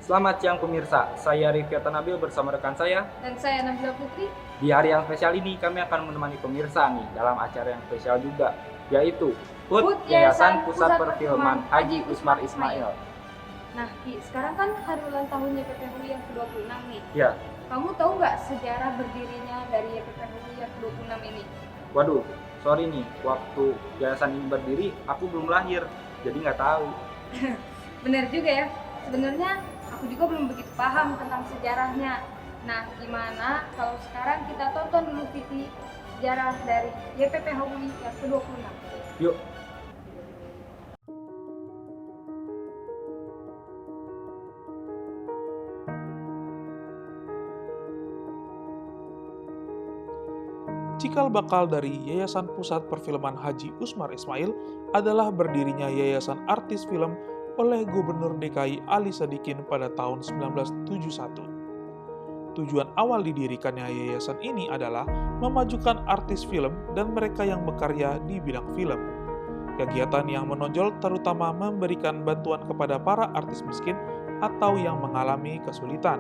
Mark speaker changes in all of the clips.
Speaker 1: Selamat siang pemirsa, saya Rifyata Nabil bersama rekan saya.
Speaker 2: Dan saya Nabila Putri.
Speaker 1: Di hari yang spesial ini kami akan menemani pemirsa nih dalam acara yang spesial juga, yaitu HUT Yayasan Pusat Perfilman Haji Usmar Ismail.
Speaker 2: Nah, Ki, sekarang kan hari ulang tahun YPPHUI yang ke-26 nih.
Speaker 1: Ya,
Speaker 2: Kamu tahu nggak sejarah berdirinya dari YPPHUI yang ke-26 ini?
Speaker 1: waduh, sorry nih, waktu yayasan ini berdiri aku belum lahir, jadi nggak tahu.
Speaker 2: Bener juga ya, sebenarnya aku juga belum begitu paham tentang sejarahnya. Nah, gimana kalau sekarang kita tonton dulu VT sejarah dari YPPHUI yang ke-26?
Speaker 1: Yuk.
Speaker 3: Cikal bakal dari Yayasan Pusat Perfilman Haji Usmar Ismail adalah berdirinya Yayasan Artis Film oleh Gubernur DKI Ali Sadikin pada tahun 1971. Tujuan awal didirikannya yayasan ini adalah memajukan artis film dan mereka yang bekerja di bidang film. Kegiatan yang menonjol terutama memberikan bantuan kepada para artis miskin atau yang mengalami kesulitan.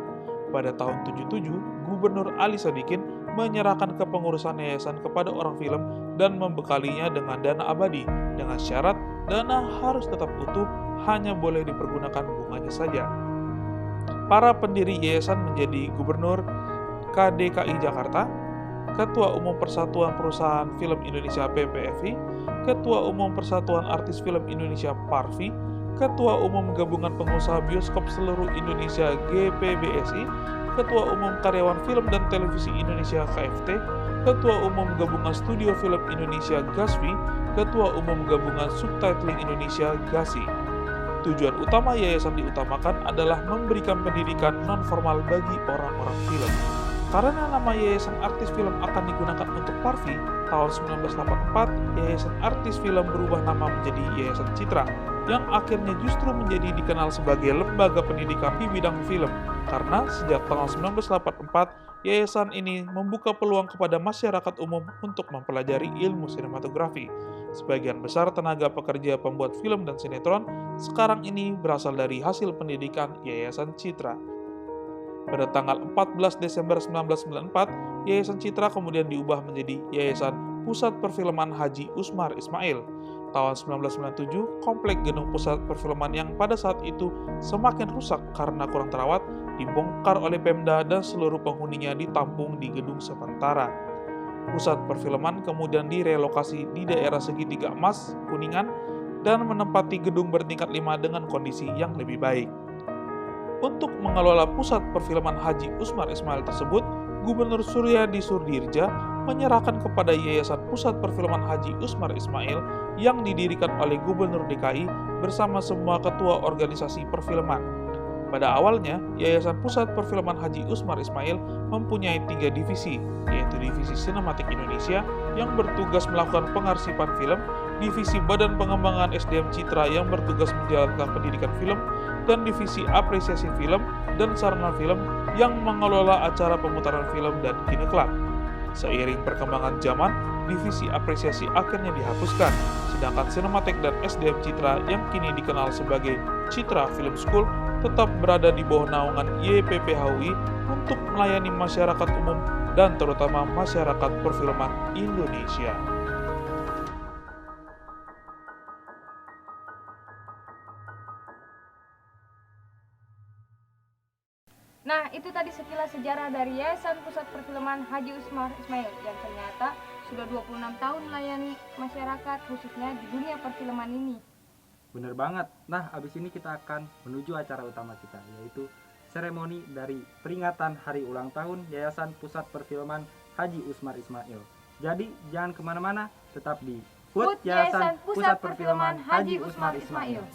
Speaker 3: Pada tahun 77, Gubernur Ali Sadikin menyerahkan kepengurusan yayasan kepada orang film dan membekalinya dengan dana abadi dengan syarat dana harus tetap utuh, hanya boleh dipergunakan bunganya saja. Para pendiri yayasan menjadi Gubernur KDKI Jakarta, Ketua Umum Persatuan Perusahaan Film Indonesia PPFI, Ketua Umum Persatuan Artis Film Indonesia PARFI, Ketua Umum Gabungan Pengusaha Bioskop Seluruh Indonesia GPBSI, Ketua Umum Karyawan Film dan Televisi Indonesia KFT, Ketua Umum Gabungan Studio Film Indonesia GASFI, Ketua Umum Gabungan Subtitling Indonesia GASI. Tujuan utama yayasan diutamakan adalah memberikan pendidikan non-formal bagi orang-orang film. Karena nama Yayasan Artis Film akan digunakan untuk PARFI, tahun 1984 Yayasan Artis Film berubah nama menjadi Yayasan Citra, yang akhirnya justru menjadi dikenal sebagai lembaga pendidikan di bidang film. Karena sejak tahun 1984, yayasan ini membuka peluang kepada masyarakat umum untuk mempelajari ilmu sinematografi. Sebagian besar tenaga pekerja pembuat film dan sinetron sekarang ini berasal dari hasil pendidikan Yayasan Citra. Pada tanggal 14 Desember 1994, Yayasan Citra kemudian diubah menjadi Yayasan Pusat Perfilman Haji Usmar Ismail. Tahun 1997, komplek gedung pusat perfilman yang pada saat itu semakin rusak karena kurang terawat, dibongkar oleh Pemda dan seluruh penghuninya ditampung di gedung sementara. Pusat perfilman kemudian direlokasi di daerah Segitiga Emas, Kuningan, dan menempati gedung bertingkat 5 dengan kondisi yang lebih baik. Untuk mengelola pusat perfilman Haji Usmar Ismail tersebut, Gubernur Suryadi Surdirja menyerahkan kepada Yayasan Pusat Perfilman Haji Usmar Ismail yang didirikan oleh Gubernur DKI bersama semua ketua organisasi perfilman. Pada awalnya, Yayasan Pusat Perfilman Haji Usmar Ismail mempunyai 3 divisi, yaitu Divisi Sinematik Indonesia yang bertugas melakukan pengarsipan film, Divisi Badan Pengembangan SDM Citra yang bertugas menjalankan pendidikan film, dan Divisi Apresiasi Film dan Sarana Film yang mengelola acara pemutaran film dan kineklab. Seiring perkembangan zaman, Divisi Apresiasi akhirnya dihapuskan, sedangkan Sinematik dan SDM Citra yang kini dikenal sebagai Citra Film School tetap berada di bawah naungan YPPHUI untuk melayani masyarakat umum dan terutama masyarakat perfilman Indonesia.
Speaker 2: Nah, itu tadi sekilas sejarah dari Yayasan Pusat Perfilman Haji Usmar Ismail yang ternyata sudah 26 tahun melayani masyarakat khususnya di dunia perfilman ini.
Speaker 1: Bener banget. Nah, abis ini kita akan menuju acara utama kita, yaitu seremoni dari peringatan hari ulang tahun Yayasan Pusat Perfilman Haji Usmar Ismail. Jadi, jangan kemana-mana, tetap di HUT Yayasan Pusat Perfilman Haji Usmar Ismail.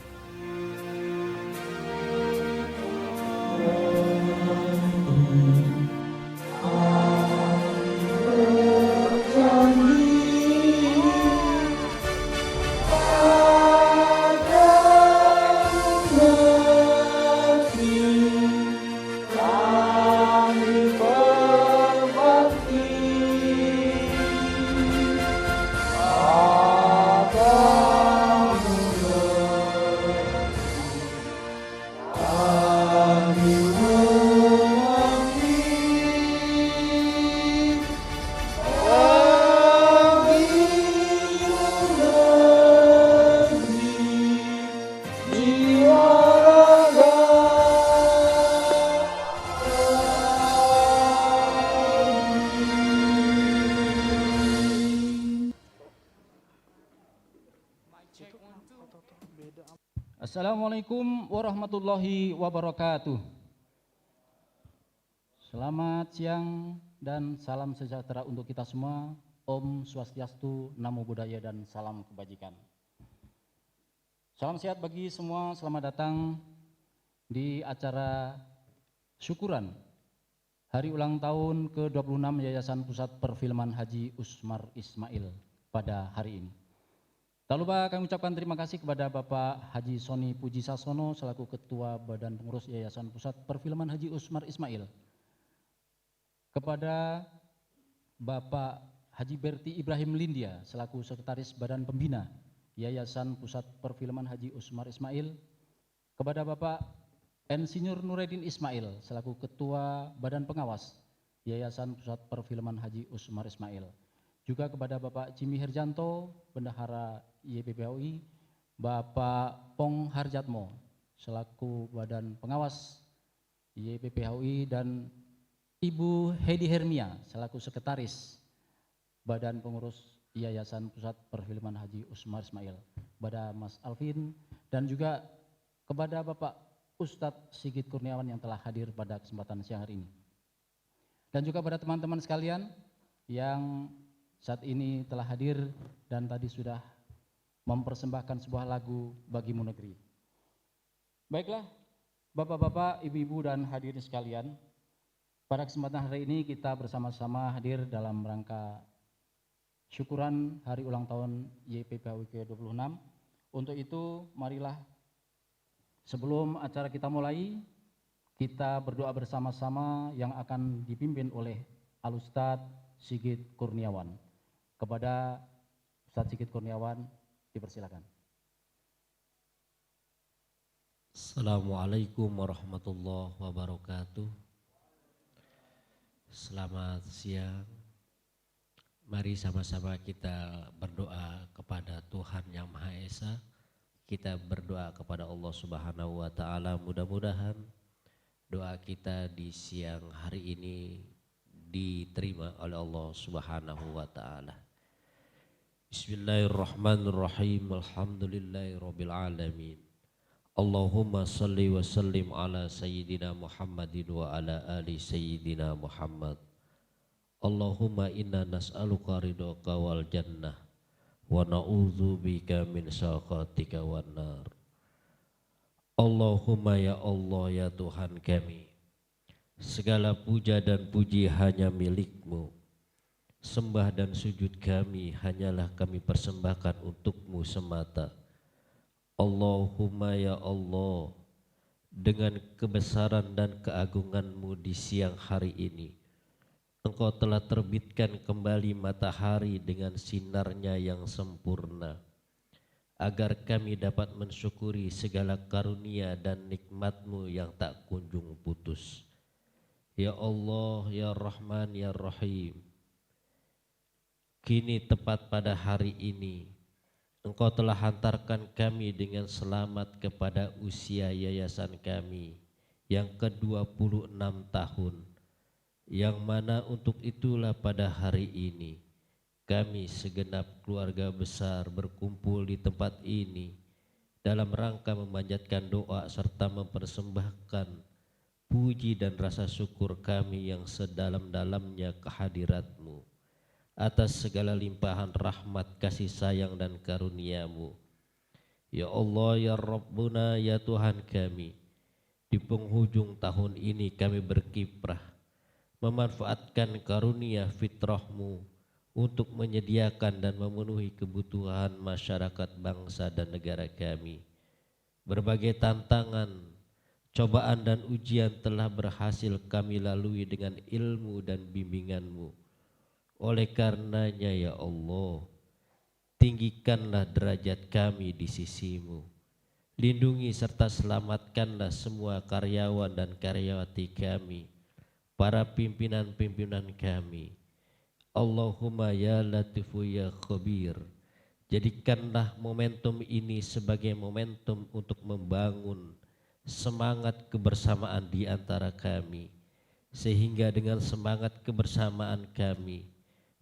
Speaker 4: Assalamualaikum warahmatullahi wabarakatuh. Selamat siang dan salam sejahtera untuk kita semua. Om Swastiastu, Namo Buddhaya dan salam kebajikan. Salam sehat bagi semua, selamat datang di acara syukuran Hari Ulang Tahun ke-26 Yayasan Pusat Perfilman Haji Usmar Ismail pada hari ini. Tak lupa kami ucapkan terima kasih kepada Bapak Haji Soni Puji Sasono selaku Ketua Badan Pengurus Yayasan Pusat Perfilman Haji Usmar Ismail, kepada Bapak Haji Berti Ibrahim Lindia selaku Sekretaris Badan Pembina Yayasan Pusat Perfilman Haji Usmar Ismail, kepada Bapak Insinyur Nureddin Ismail selaku Ketua Badan Pengawas Yayasan Pusat Perfilman Haji Usmar Ismail, juga kepada Bapak Jimmy Herjanto, Bendahara YPPHUI, Bapak Pong Harjatmo selaku Badan Pengawas YPPHUI, dan Ibu Hedi Hermia selaku Sekretaris Badan Pengurus Yayasan Pusat Perfilman Haji Usmar Ismail, kepada Mas Alvin, dan juga kepada Bapak Ustadz Sigit Kurniawan yang telah hadir pada kesempatan siang hari ini. Dan juga pada teman-teman sekalian yang saat ini telah hadir dan tadi sudah mempersembahkan sebuah lagu Bagimu Negeri. Baiklah, Bapak-bapak, Ibu-ibu dan hadirin sekalian, pada kesempatan hari ini kita bersama-sama hadir dalam rangka syukuran Hari Ulang Tahun YPPHUI ke-26. Untuk itu, marilah sebelum acara kita mulai, kita berdoa bersama-sama yang akan dipimpin oleh Al-Ustadz Sigit Kurniawan. Kepada Ustadz Sigit Kurniawan, dipersilakan.
Speaker 5: Assalamualaikum warahmatullahi wabarakatuh. Selamat siang. Mari sama-sama kita berdoa kepada Tuhan Yang Maha Esa. Kita berdoa kepada Allah Subhanahu wa Ta'ala, mudah-mudahan doa kita di siang hari ini diterima oleh Allah Subhanahu wa Ta'ala. Bismillahirrahmanirrahim. Alhamdulillahirabbil alamin. Allahumma salli wa sallim ala sayyidina Muhammadin wa ala ali sayyidina Muhammad. Allahumma inna nas'aluka ridhaka wal jannah wa na'udzu bika min sakhatika wan nar. Allahumma ya Allah ya Tuhan kami, segala puja dan puji hanya milik-Mu. Sembah dan sujud kami hanyalah kami persembahkan untuk-Mu semata. Allahumma ya Allah, dengan kebesaran dan keagungan-Mu di siang hari ini, Engkau telah terbitkan kembali matahari dengan sinarnya yang sempurna, agar kami dapat mensyukuri segala karunia dan nikmat-Mu yang tak kunjung putus. Ya Allah, ya Rahman, ya Rahim, kini tepat pada hari ini, Engkau telah hantarkan kami dengan selamat kepada usia yayasan kami yang ke-26 tahun, yang mana untuk itulah pada hari ini kami segenap keluarga besar berkumpul di tempat ini dalam rangka memanjatkan doa serta mempersembahkan puji dan rasa syukur kami yang sedalam-dalamnya kehadirat-Mu atas segala limpahan rahmat, kasih sayang dan karunia-Mu. Ya Allah, ya Rabbuna, ya Tuhan kami, di penghujung tahun ini kami berkiprah memanfaatkan karunia fitrah-Mu untuk menyediakan dan memenuhi kebutuhan masyarakat bangsa dan negara kami. Berbagai tantangan, cobaan dan ujian telah berhasil kami lalui dengan ilmu dan bimbingan-Mu. Oleh karenanya ya Allah, tinggikanlah derajat kami di sisi-Mu. Lindungi serta selamatkanlah semua karyawan dan karyawati kami, para pimpinan-pimpinan kami. Allahumma ya Latifu ya Khabir, jadikanlah momentum ini sebagai momentum untuk membangun semangat kebersamaan di antara kami, sehingga dengan semangat kebersamaan kami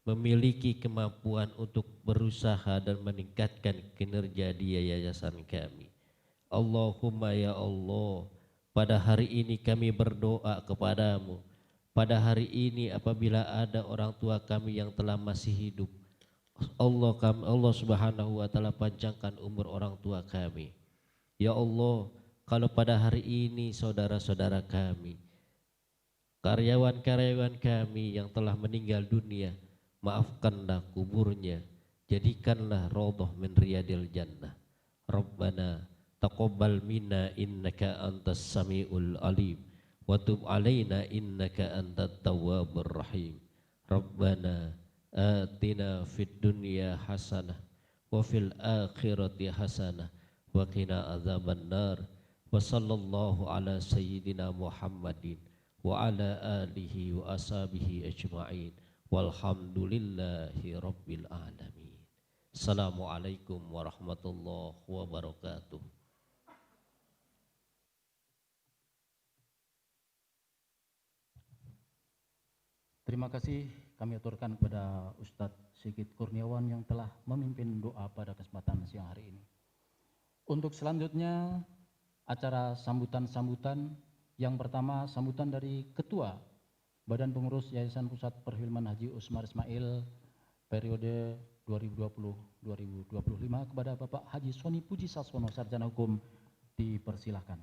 Speaker 5: memiliki kemampuan untuk berusaha dan meningkatkan kinerja di yayasan kami. Allahumma ya Allah, pada hari ini kami berdoa kepadamu. Pada hari ini apabila ada orang tua kami yang telah masih hidup, Allah Subhanahu wa taala panjangkan umur orang tua kami. Ya Allah, kalau pada hari ini saudara-saudara kami, karyawan-karyawan kami yang telah meninggal dunia, maafkanlah kuburnya, jadikanlah raudhah min riyadil jannah. Rabbana taqabbal minna innaka antas samiul alim wa tub alaina innaka antat tawwabur rahim. Rabbana atina fid dunya hasanah wa fil akhirati hasanah wa qina adzabannar. Wa sallallahu ala sayyidina Muhammadin wa ala alihi wa ashabihi ajma'in walhamdulillahi rabbil alamin. Assalamualaikum warahmatullahi wabarakatuh.
Speaker 4: Terima kasih kami aturkan kepada Ustadz Sigit Kurniawan yang telah memimpin doa pada kesempatan siang hari ini. Untuk selanjutnya acara sambutan-sambutan, yang pertama sambutan dari Ketua Badan Pengurus Yayasan Pusat Perfilman Haji Usmar Ismail periode 2020-2025 kepada Bapak Haji Soni Puji Saswono, Sarjana Hukum, dipersilahkan.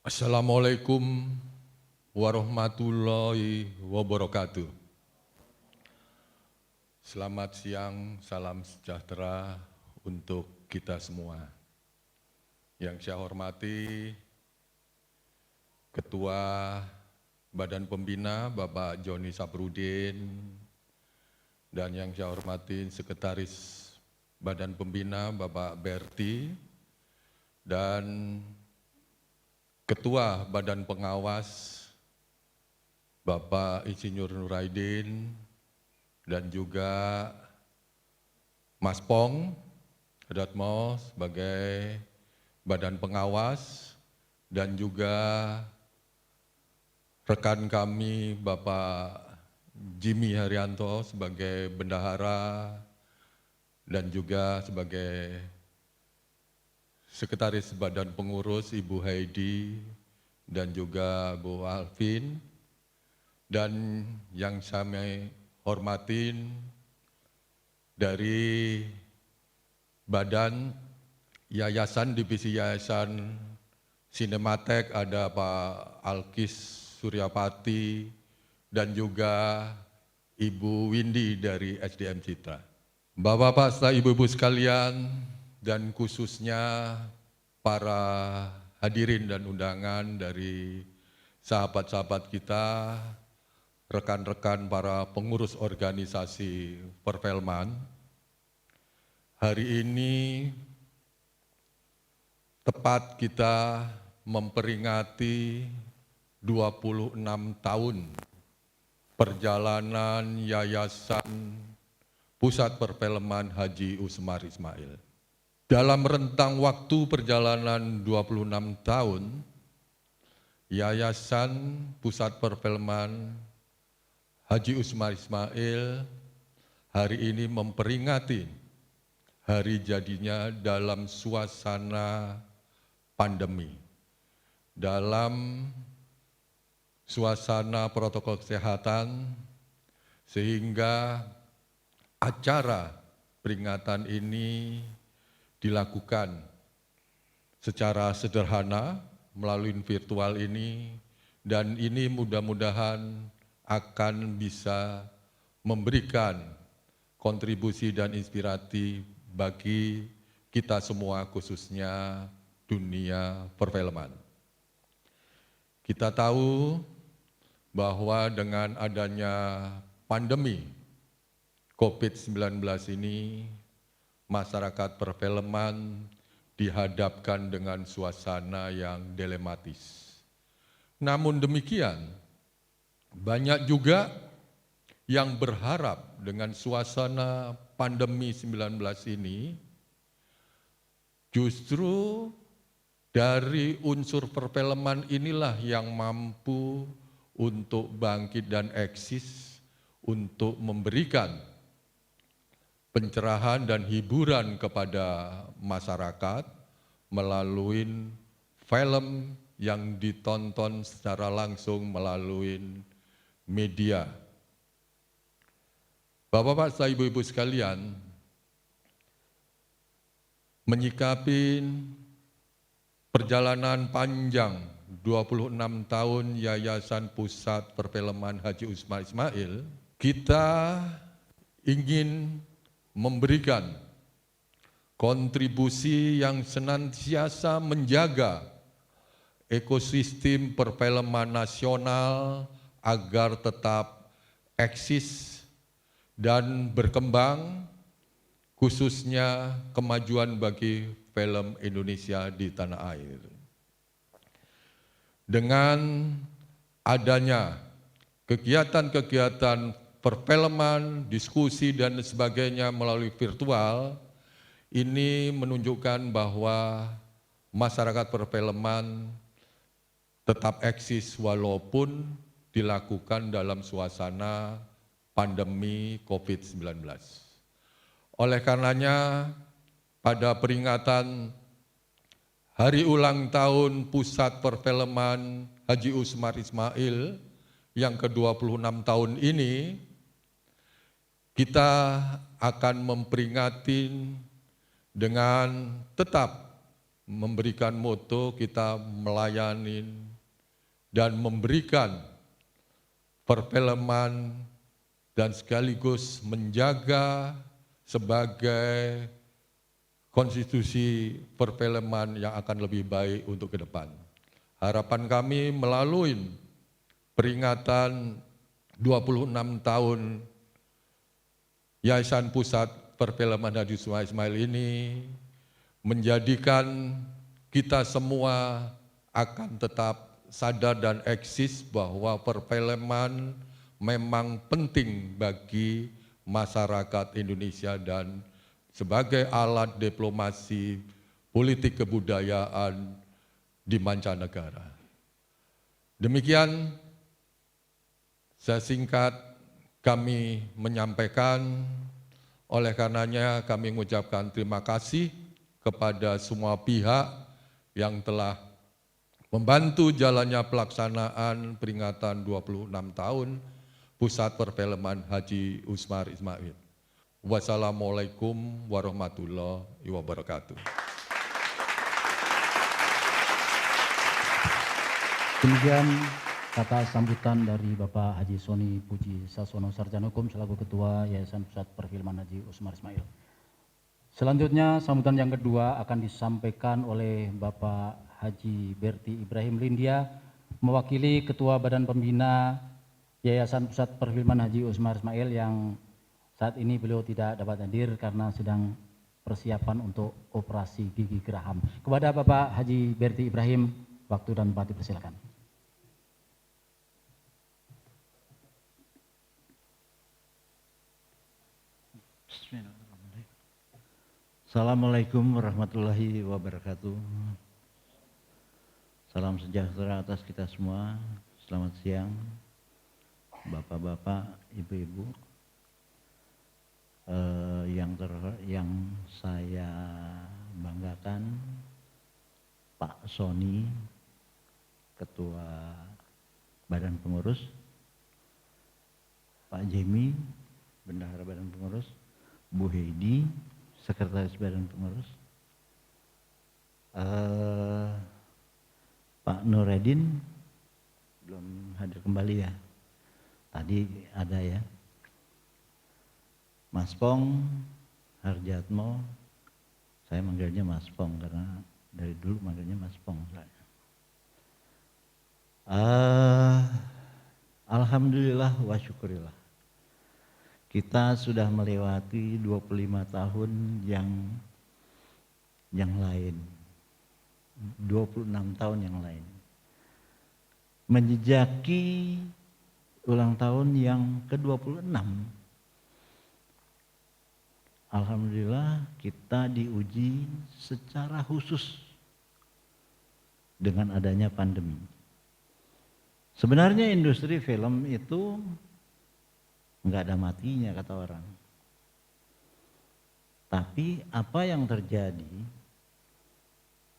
Speaker 6: Assalamualaikum warahmatullahi wabarakatuh. Selamat siang, salam sejahtera untuk kita semua. Yang saya hormati Ketua Badan Pembina Bapak Joni Saprudin, dan yang saya hormati Sekretaris Badan Pembina Bapak Berti, dan Ketua Badan Pengawas Bapak Insinyur Nuraidin, dan juga Mas Pong Datmo sebagai Badan Pengawas, dan juga rekan kami Bapak Jimmy Haryanto sebagai Bendahara, dan juga sebagai Sekretaris Badan Pengurus Ibu Heidi, dan juga Bu Alvin, dan yang saya hormatin dari Badan Yayasan Divisi Yayasan Sinematek, ada Pak Alkis Suryapati, dan juga Ibu Windy dari SDM Citra. Bapak-bapak serta ibu-ibu sekalian, dan khususnya para hadirin dan undangan dari sahabat-sahabat kita, rekan-rekan para pengurus organisasi perfilman. Hari ini tepat kita memperingati 26 tahun perjalanan Yayasan Pusat Perfilman Haji Usmar Ismail. Dalam rentang waktu perjalanan 26 tahun, Yayasan Pusat Perfilman Haji Usmar Ismail hari ini memperingati hari jadinya dalam suasana pandemi, dalam suasana protokol kesehatan, sehingga acara peringatan ini dilakukan secara sederhana melalui virtual ini, dan ini mudah-mudahan akan bisa memberikan kontribusi dan inspirasi bagi kita semua, khususnya dunia perfilman. Kita tahu bahwa dengan adanya pandemi COVID-19 ini, masyarakat perfilman dihadapkan dengan suasana yang dilematis. Namun demikian, banyak juga yang berharap dengan suasana pandemi 19 ini justru Dari unsur perfilman inilah yang mampu untuk bangkit dan eksis untuk memberikan pencerahan dan hiburan kepada masyarakat melalui film yang ditonton secara langsung melalui media. Bapak-bapak, ibu-ibu sekalian, menyikapi perjalanan panjang 26 tahun Yayasan Pusat Perfilman Haji Usmar Ismail, kita ingin memberikan kontribusi yang senantiasa menjaga ekosistem perfilman nasional agar tetap eksis dan berkembang, khususnya kemajuan bagi film Indonesia di tanah air. Dengan adanya kegiatan-kegiatan perfilman, diskusi dan sebagainya melalui virtual, ini menunjukkan bahwa masyarakat perfilman tetap eksis walaupun dilakukan dalam suasana pandemi COVID-19. Oleh karenanya, pada peringatan Hari Ulang Tahun Pusat Perfilman Haji Usmar Ismail yang ke-26 tahun ini, kita akan memperingati dengan tetap memberikan moto kita melayani dan memberikan perfilman dan sekaligus menjaga sebagai konstitusi perfilman yang akan lebih baik untuk ke depan. Harapan kami melalui peringatan 26 tahun Yayasan Pusat Perfilman Haji Usmar Ismail ini menjadikan kita semua akan tetap sadar dan eksis bahwa perfilman memang penting bagi masyarakat Indonesia dan sebagai alat diplomasi politik kebudayaan di mancanegara. Demikian saya singkat kami menyampaikan, oleh karenanya kami mengucapkan terima kasih kepada semua pihak yang telah membantu jalannya pelaksanaan peringatan 26 tahun Pusat Perfilman Haji Usmar Ismail. Wassalamualaikum warahmatullahi wabarakatuh.
Speaker 4: Demikian kata sambutan dari Bapak Haji Soni Puji Sasono Sarjana Hukum selaku Ketua Yayasan Pusat Perfilman Haji Usmar Ismail. Selanjutnya sambutan yang kedua akan disampaikan oleh Bapak Haji Berti Ibrahim Lindia mewakili Ketua Badan Pembina Yayasan Pusat Perfilman Haji Usmar Ismail yang saat ini beliau tidak dapat hadir karena sedang persiapan untuk operasi gigi geraham. Kepada Bapak Haji Berti Ibrahim, waktu dan tempat dipersilakan.
Speaker 7: Bismillahirrahmanirrahim. Assalamualaikum warahmatullahi wabarakatuh. Salam sejahtera atas kita semua. Selamat siang, bapak-bapak, ibu-ibu. Yang saya banggakan, Pak Soni, Ketua Badan Pengurus, Pak Jemi, Bendahara Badan Pengurus, Bu Heidi, Sekretaris Badan Pengurus, Pak Nureddin, belum hadir kembali ya, tadi ada ya, Mas Pong, Harjatmo, saya manggilnya Mas Pong karena dari dulu manggilnya Mas Pong saya. Alhamdulillah wa syukurillah. Kita sudah melewati 25 tahun yang lain. 26 tahun yang lain. Menjejaki ulang tahun yang ke-26. Alhamdulillah kita diuji secara khusus dengan adanya pandemi. Sebenarnya industri film itu nggak ada matinya kata orang. Tapi apa yang terjadi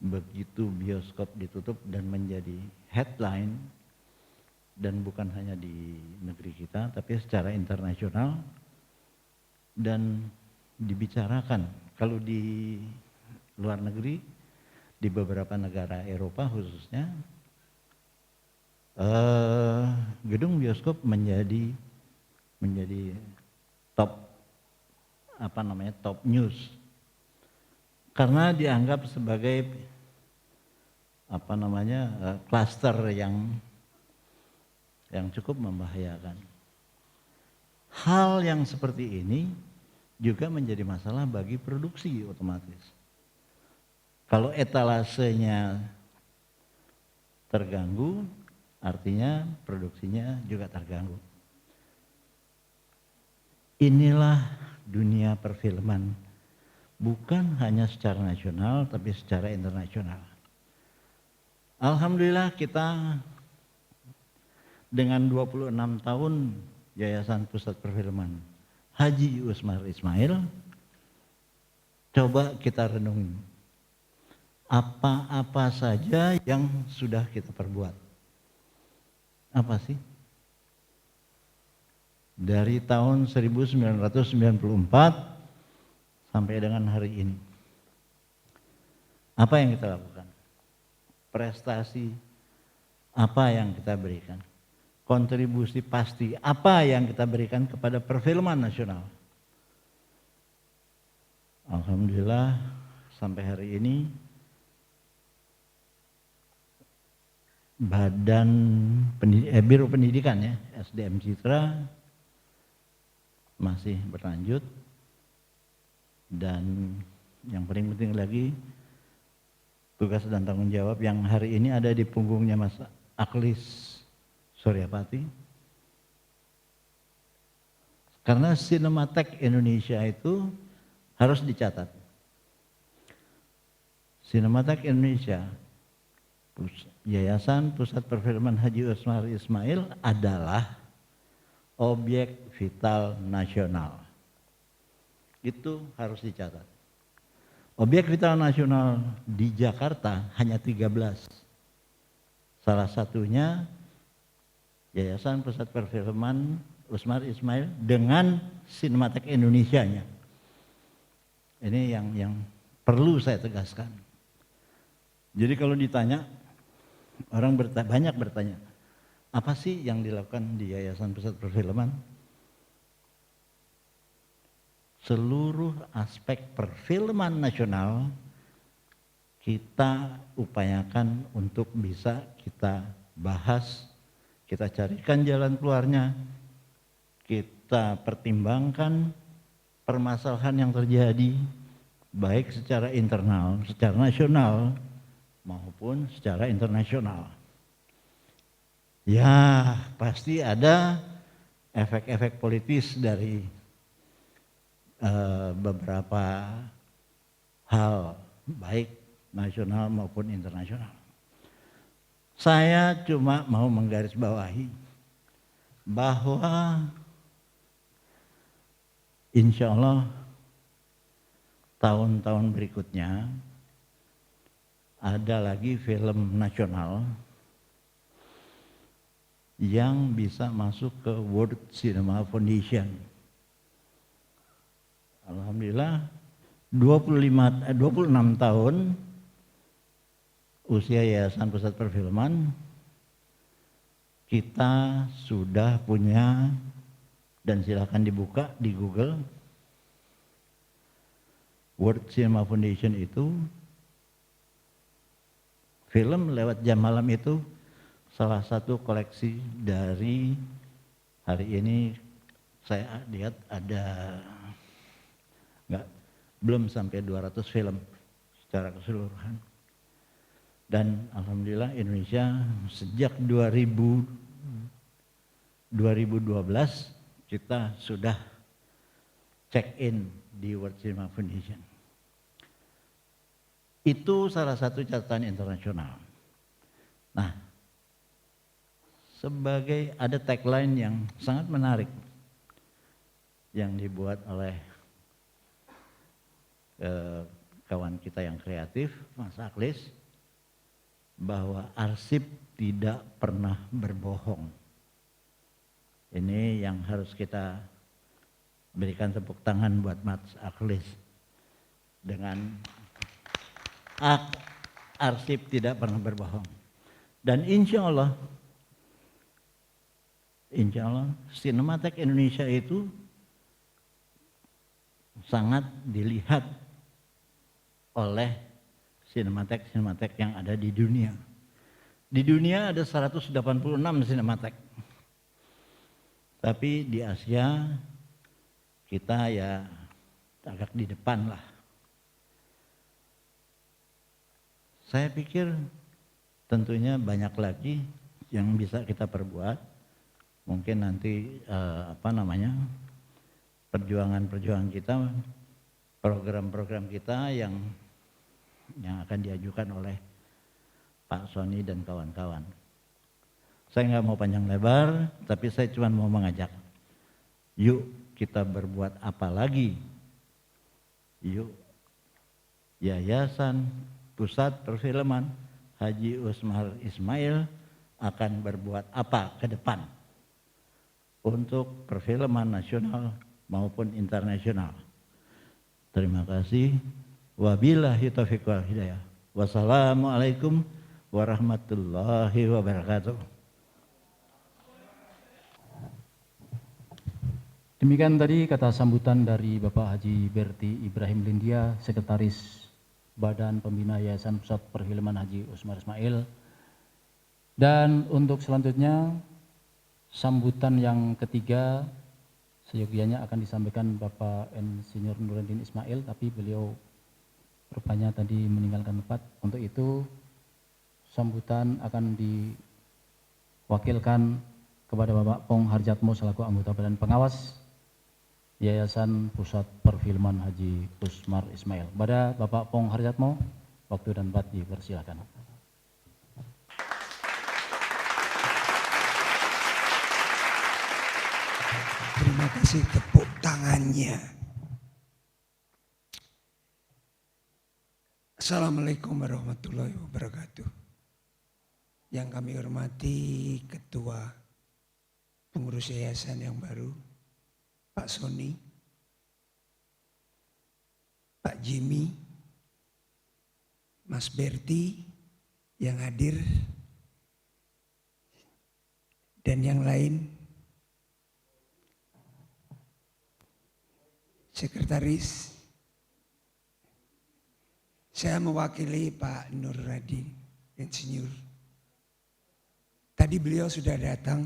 Speaker 7: begitu bioskop ditutup dan menjadi headline, dan bukan hanya di negeri kita tapi secara internasional, dan dibicarakan kalau di luar negeri, di beberapa negara Eropa khususnya, gedung bioskop menjadi top news karena dianggap sebagai klaster yang cukup membahayakan. Hal yang seperti ini juga menjadi masalah bagi produksi otomatis. Kalau etalasenya terganggu, artinya produksinya juga terganggu. Inilah dunia perfilman, bukan hanya secara nasional tapi secara internasional. Alhamdulillah kita dengan 26 tahun Yayasan Pusat Perfilman Haji Usmar Ismail, coba kita renungi apa-apa saja yang sudah kita perbuat. Apa sih? Dari tahun 1994 sampai dengan hari ini. Apa yang kita lakukan? Prestasi apa yang kita berikan? Kontribusi pasti apa yang kita berikan kepada perfilman nasional? Alhamdulillah sampai hari ini Biro Pendidikan ya, SDM Citra masih berlanjut, dan yang paling penting lagi tugas dan tanggung jawab yang hari ini ada di punggungnya Mas Aklis Suryapati, karena Sinematek Indonesia itu harus dicatat. Sinematek Indonesia, Yayasan Pusat Perfilman Haji Usmar Ismail adalah objek vital nasional. Itu harus dicatat. Objek vital nasional di Jakarta hanya 13. Salah satunya Yayasan Pusat Perfilman Usmar Ismail dengan Sinematek Indonesianya. Ini yang perlu saya tegaskan. Jadi kalau ditanya, orang banyak bertanya, apa sih yang dilakukan di Yayasan Pusat Perfilman? Seluruh aspek perfilman nasional kita upayakan untuk bisa kita bahas, kita carikan jalan keluarnya, kita pertimbangkan permasalahan yang terjadi baik secara internal, secara nasional maupun secara internasional. Ya, pasti ada efek-efek politis dari beberapa hal, baik nasional maupun internasional. Saya cuma mau menggarisbawahi bahwa insya Allah tahun-tahun berikutnya ada lagi film nasional yang bisa masuk ke World Cinema Foundation. Alhamdulillah 26 tahun usia Yayasan Pusat Perfilman, kita sudah punya, dan silakan dibuka di Google, World Cinema Foundation itu film lewat jam malam itu salah satu koleksi dari, hari ini saya lihat ada belum sampai 200 film secara keseluruhan. Dan alhamdulillah Indonesia sejak 2012 kita sudah check in di World Cinema Foundation. Itu salah satu catatan internasional. Nah, sebagai ada tagline yang sangat menarik yang dibuat oleh kawan kita yang kreatif, Mas Aklis, bahwa arsip tidak pernah berbohong. Ini yang harus kita berikan tepuk tangan buat Mas Aklis. Dengan arsip tidak pernah berbohong. Dan insya Allah Sinematek Indonesia itu sangat dilihat oleh sinematek yang ada di dunia. Di dunia ada 186 sinematek. Tapi di Asia kita ya agak di depan lah. Saya pikir tentunya banyak lagi yang bisa kita perbuat. Mungkin nanti perjuangan kita, program-program kita yang akan diajukan oleh Pak Sony dan kawan-kawan. Saya nggak mau panjang lebar, tapi saya cuma mau mengajak. Yuk kita berbuat apa lagi? Yuk Yayasan Pusat Perfilman Haji Usmar Ismail akan berbuat apa ke depan untuk perfilman nasional maupun internasional. Terima kasih. Wabillahi taufiq wal hidayah. Wassalamualaikum warahmatullahi wabarakatuh.
Speaker 4: Demikian tadi kata sambutan dari Bapak Haji Berti Ibrahim Lindia, Sekretaris Badan Pembina Yayasan Pusat Perfilman Haji Usmar Ismail. Dan untuk selanjutnya sambutan yang ketiga seyogianya akan disampaikan Bapak Insinyur Nuruddin Ismail, tapi beliau rupanya tadi meninggalkan tempat. Untuk itu sambutan akan diwakilkan kepada Bapak Pong Harjatmo selaku anggota Badan Pengawas Yayasan Pusat Perfilman Haji Usmar Ismail. Pada Bapak Pong Harjatmo, waktu dan tempat dipersilakan.
Speaker 8: Terima kasih tepuk tangannya. Assalamualaikum warahmatullahi wabarakatuh. Yang kami hormati Ketua Pengurus Yayasan yang baru, Pak Sony, Pak Jimmy, Mas Berti yang hadir, dan yang lain, Sekretaris. Saya mewakili Pak Nur Hadi, Insinyur. Tadi beliau sudah datang,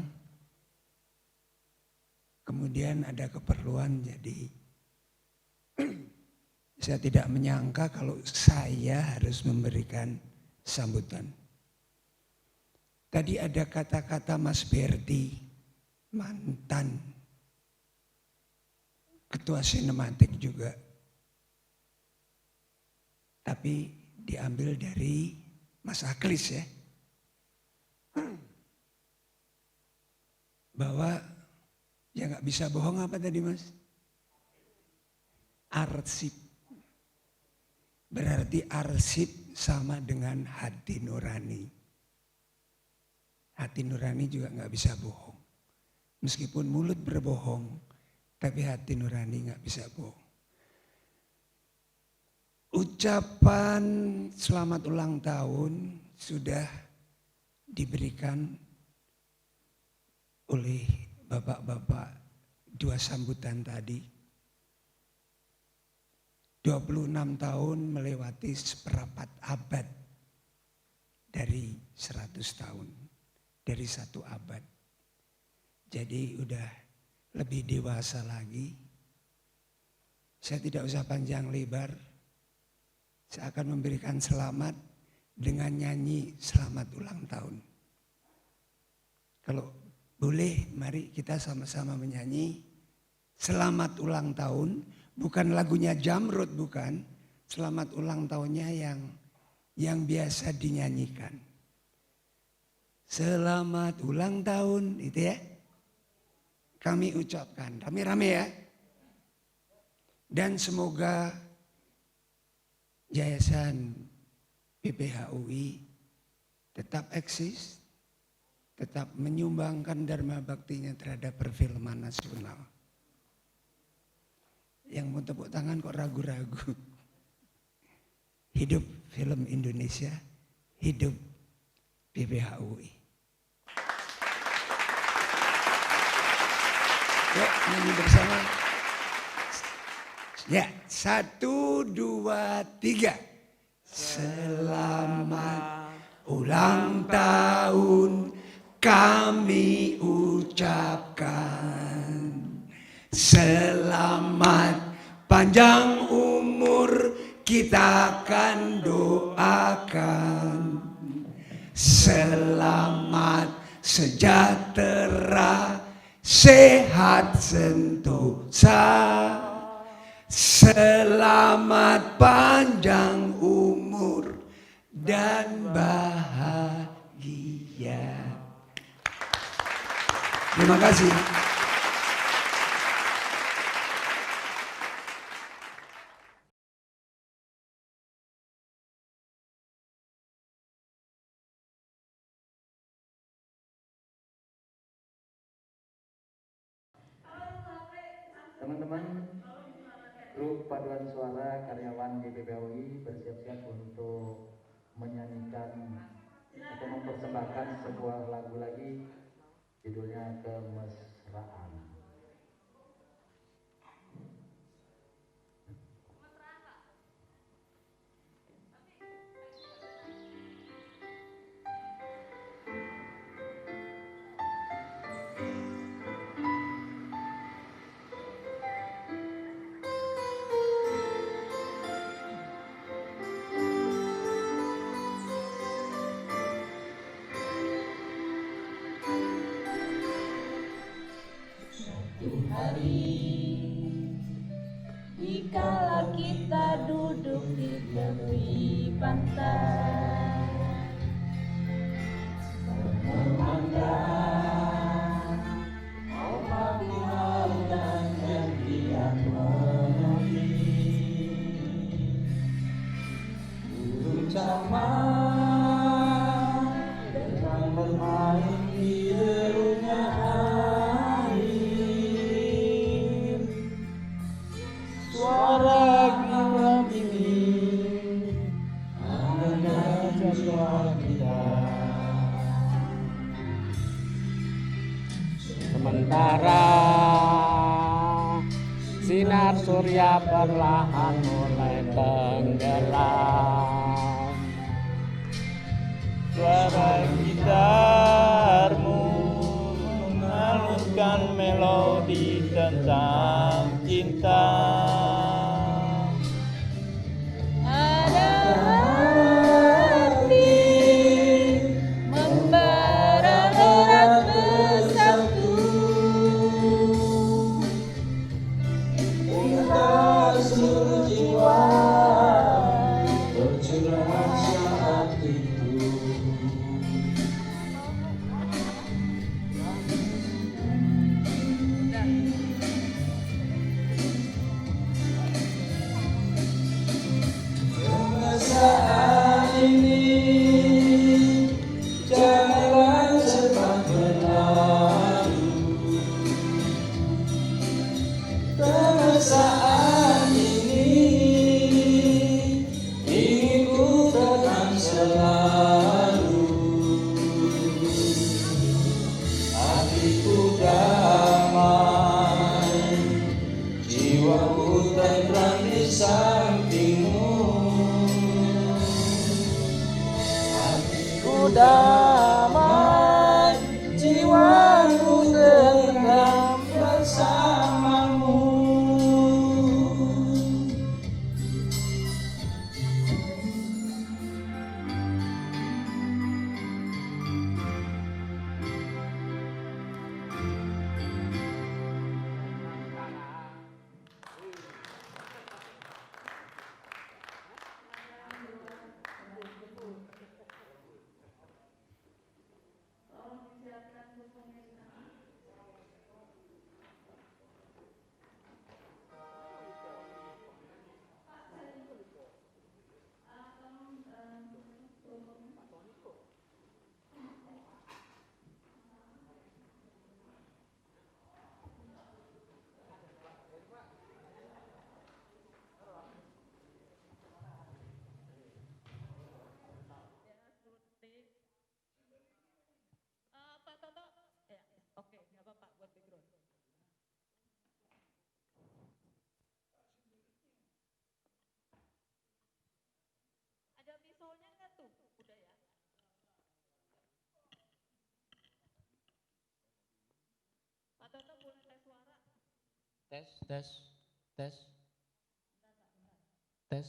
Speaker 8: kemudian ada keperluan, jadi saya tidak menyangka kalau saya harus memberikan sambutan. Tadi ada kata-kata Mas Berti, mantan Ketua Sinematik juga. Tapi diambil dari Mas Aklis ya. Bahwa ya nggak bisa bohong apa tadi Mas? Arsip. Berarti arsip sama dengan hati nurani. Hati nurani juga nggak bisa bohong. Meskipun mulut berbohong, tapi hati nurani nggak bisa bohong. Ucapan selamat ulang tahun sudah diberikan oleh bapak-bapak dua sambutan tadi. 26 tahun melewati seperempat abad dari 100 tahun, dari 1 abad. Jadi udah lebih dewasa lagi. Saya tidak usah panjang lebar. Saya akan memberikan selamat dengan nyanyi selamat ulang tahun. Kalau boleh, mari kita sama-sama menyanyi selamat ulang tahun. Bukan lagunya Jamrud, bukan. Selamat ulang tahunnya yang biasa dinyanyikan. Selamat ulang tahun, itu ya. Kami ucapkan rame-rame ya. Dan semoga Yayasan PPHUI tetap eksis, tetap menyumbangkan dharma baktinya terhadap perfilman nasional. Yang mau tepuk tangan kok ragu-ragu. Hidup film Indonesia, hidup PPHUI. Yuk nyanyi bersama. Ya, 1, 2, 3. Selamat ulang tahun kami ucapkan. Selamat panjang umur kita akan doakan. Selamat sejahtera, sehat sentosa. Selamat panjang umur dan bahagia. Terima kasih.
Speaker 9: Teman-teman, grup paduan suara karyawan GPPUI bersiap-siap untuk menyanyikan atau mempersembahkan sebuah lagu lagi, judulnya Kemesraan.
Speaker 10: Dikala kita duduk di tepi pantai, memandang ombak di lautan yang kian menepi, burung camar sedang bermain di derungnya air. Suara gilam ini mengajak jiwa kita. Sementara sinar surya perlahan mulai tenggelam, suara gitarmu mengalunkan melodi tentang cinta.
Speaker 2: Ada hati membara erat bersatu,
Speaker 10: Hingga seluruh jiwa bercurah saat itu. Kemesraan ini janganlah cepat berlalu. Kemesraan ini ingin ku tekan selalu. Hatiku damai, jiwaku tenteram di sampingmu. Hatiku damai, jiwaku tenteram bersamamu.
Speaker 4: Tes, tes, tes, tes,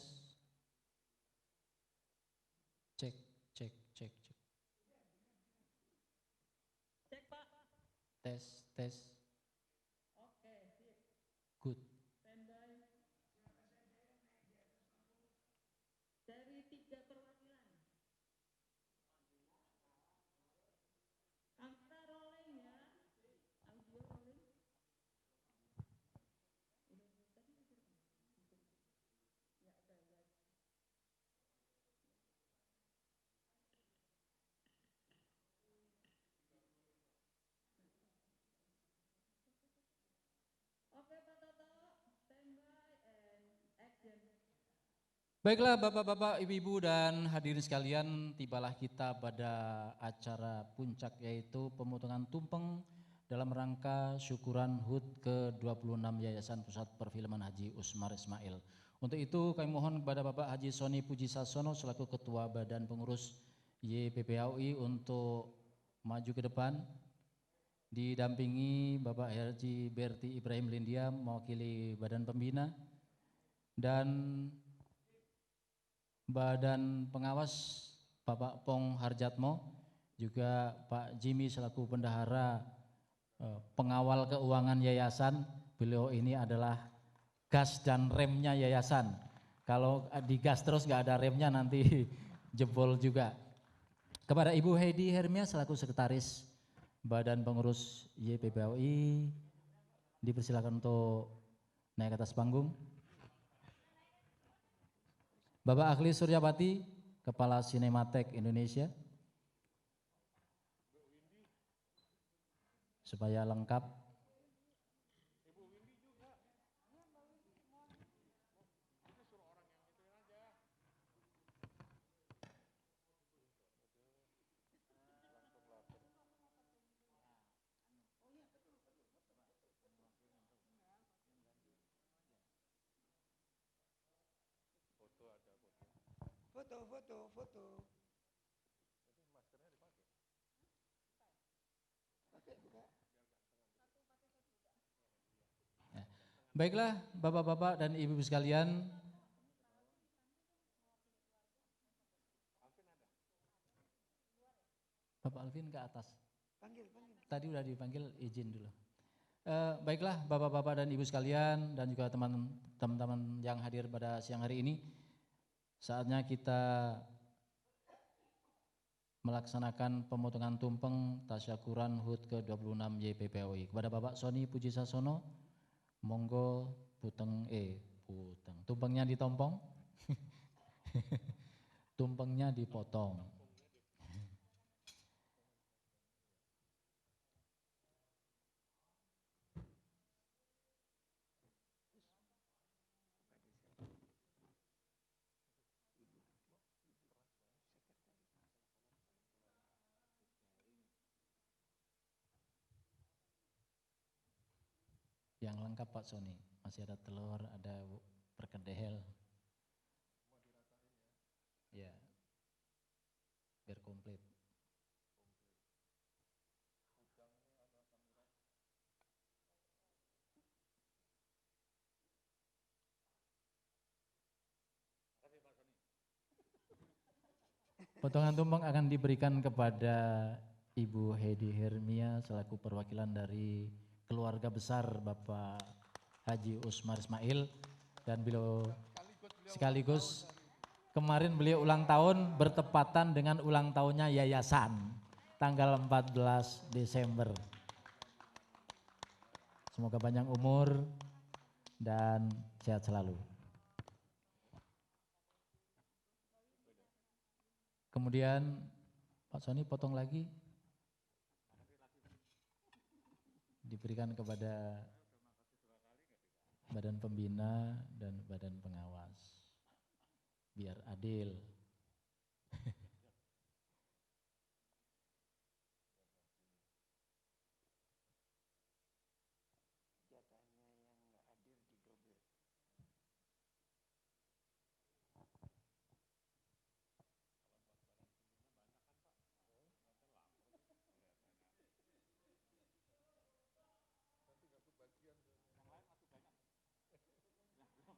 Speaker 4: cek, cek, cek, cek. Tes, tes. Good. Baiklah Bapak-Bapak, Ibu-Ibu dan hadirin sekalian, tibalah kita pada acara puncak yaitu pemotongan tumpeng dalam rangka syukuran HUT ke-26 Yayasan Pusat Perfilman Haji Usmar Ismail. Untuk itu kami mohon kepada Bapak Haji Soni Puji Sasono selaku Ketua Badan Pengurus YPPAUI untuk maju ke depan, didampingi Bapak Haji Berti Ibrahim Lindia mewakili Badan Pembina dan Badan Pengawas Bapak Pong Harjatmo, juga Pak Jimmy selaku Bendahara Pengawal Keuangan Yayasan. Beliau ini adalah gas dan remnya yayasan. Kalau digas terus nggak ada remnya nanti jebol juga. Kepada Ibu Heidi Hermia selaku Sekretaris Badan Pengurus YPPAUI, dipersilakan untuk naik ke atas panggung. Bapak Akhli Suryapati, Kepala Sinematek Indonesia, supaya lengkap.
Speaker 8: Foto.
Speaker 4: Ya. Baiklah Bapak-Bapak dan Ibu-Ibu sekalian, Bapak Alvin ke atas.
Speaker 8: Panggil.
Speaker 4: Tadi udah dipanggil, izin dulu. Baiklah Bapak-Bapak dan Ibu sekalian dan juga teman-teman yang hadir pada siang hari ini, saatnya kita melaksanakan pemotongan tumpeng tasyakuran HUT ke-26 YPPAUI. Kepada Bapak Soni Puji Sasono, monggo tumpengnya ditompong, tumpengnya dipotong. Yang lengkap Pak Soni, masih ada telur, ada perkedel. Ya, biar komplit. Potongan tumpeng akan diberikan kepada Ibu Heidi Hermia selaku perwakilan dari keluarga besar Bapak Haji Usmar Ismail, dan beliau sekaligus kemarin beliau ulang tahun bertepatan dengan ulang tahunnya yayasan tanggal 14 Desember. Semoga panjang umur dan sehat selalu. Kemudian Pak Soni potong lagi, diberikan kepada Badan Pembina dan Badan Pengawas, biar adil.
Speaker 8: Jatahnya yang nggak hadir didobel.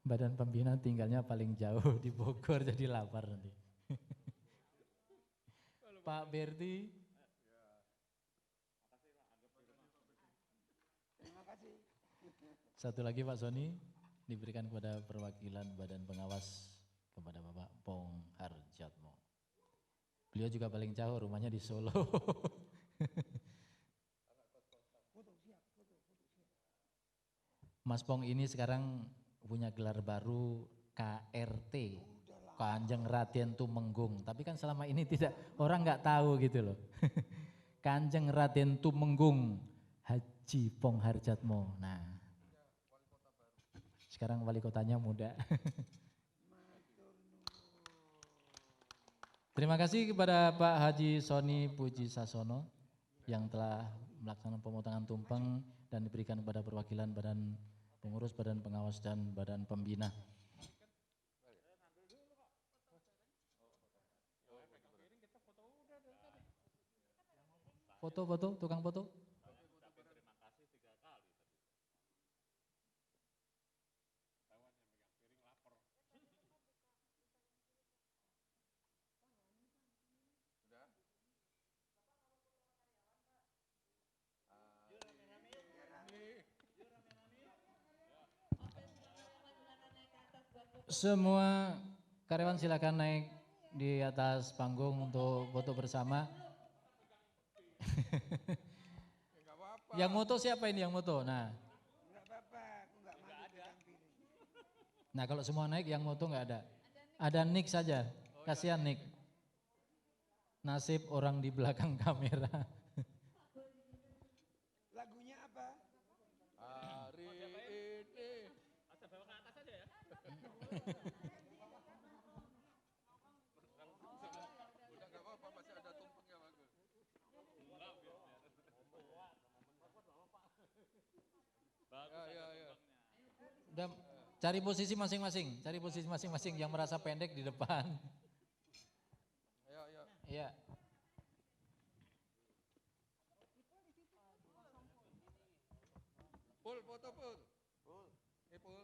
Speaker 4: Badan pembina tinggalnya paling jauh di Bogor, jadi lapar nanti. Pak Berti.
Speaker 8: Terima kasih.
Speaker 4: Satu lagi Pak Sony diberikan kepada perwakilan Badan Pengawas kepada Bapak Pong Harjatmo. Beliau juga paling jauh, rumahnya di Solo. Mas Pong ini sekarang punya gelar baru KRT, Kanjeng Raden Tumenggung. Tapi kan selama ini tidak, orang nggak tahu gitu loh. Kanjeng Raden Tumenggung Haji Pong Harjatmo. Nah, sekarang wali kotanya muda. Terima kasih kepada Pak Haji Sony Puji Sasono yang telah melaksanakan pemotongan tumpeng dan diberikan kepada perwakilan Badan Pengurus, Badan Pengawas, dan Badan Pembina. Foto-foto, tukang foto. Semua karyawan silakan naik di atas panggung untuk foto bersama. Yang moto siapa ini yang moto? Nah. Nah kalau semua naik yang moto nggak ada. Ada Nick saja, kasihan Nick. Nasib orang di belakang kamera.
Speaker 8: Lagunya apa?
Speaker 6: Hari ini.
Speaker 10: Asal bawa ke atas aja ya.
Speaker 6: Udah nggak apa-apa, masih ada tumpengnya bagus. Ya.
Speaker 4: Udah, cari posisi masing-masing, cari posisi masing-masing yang merasa pendek di depan.
Speaker 6: Ya.
Speaker 4: Iya.
Speaker 6: Pul, foto Pul. Pul. Pul.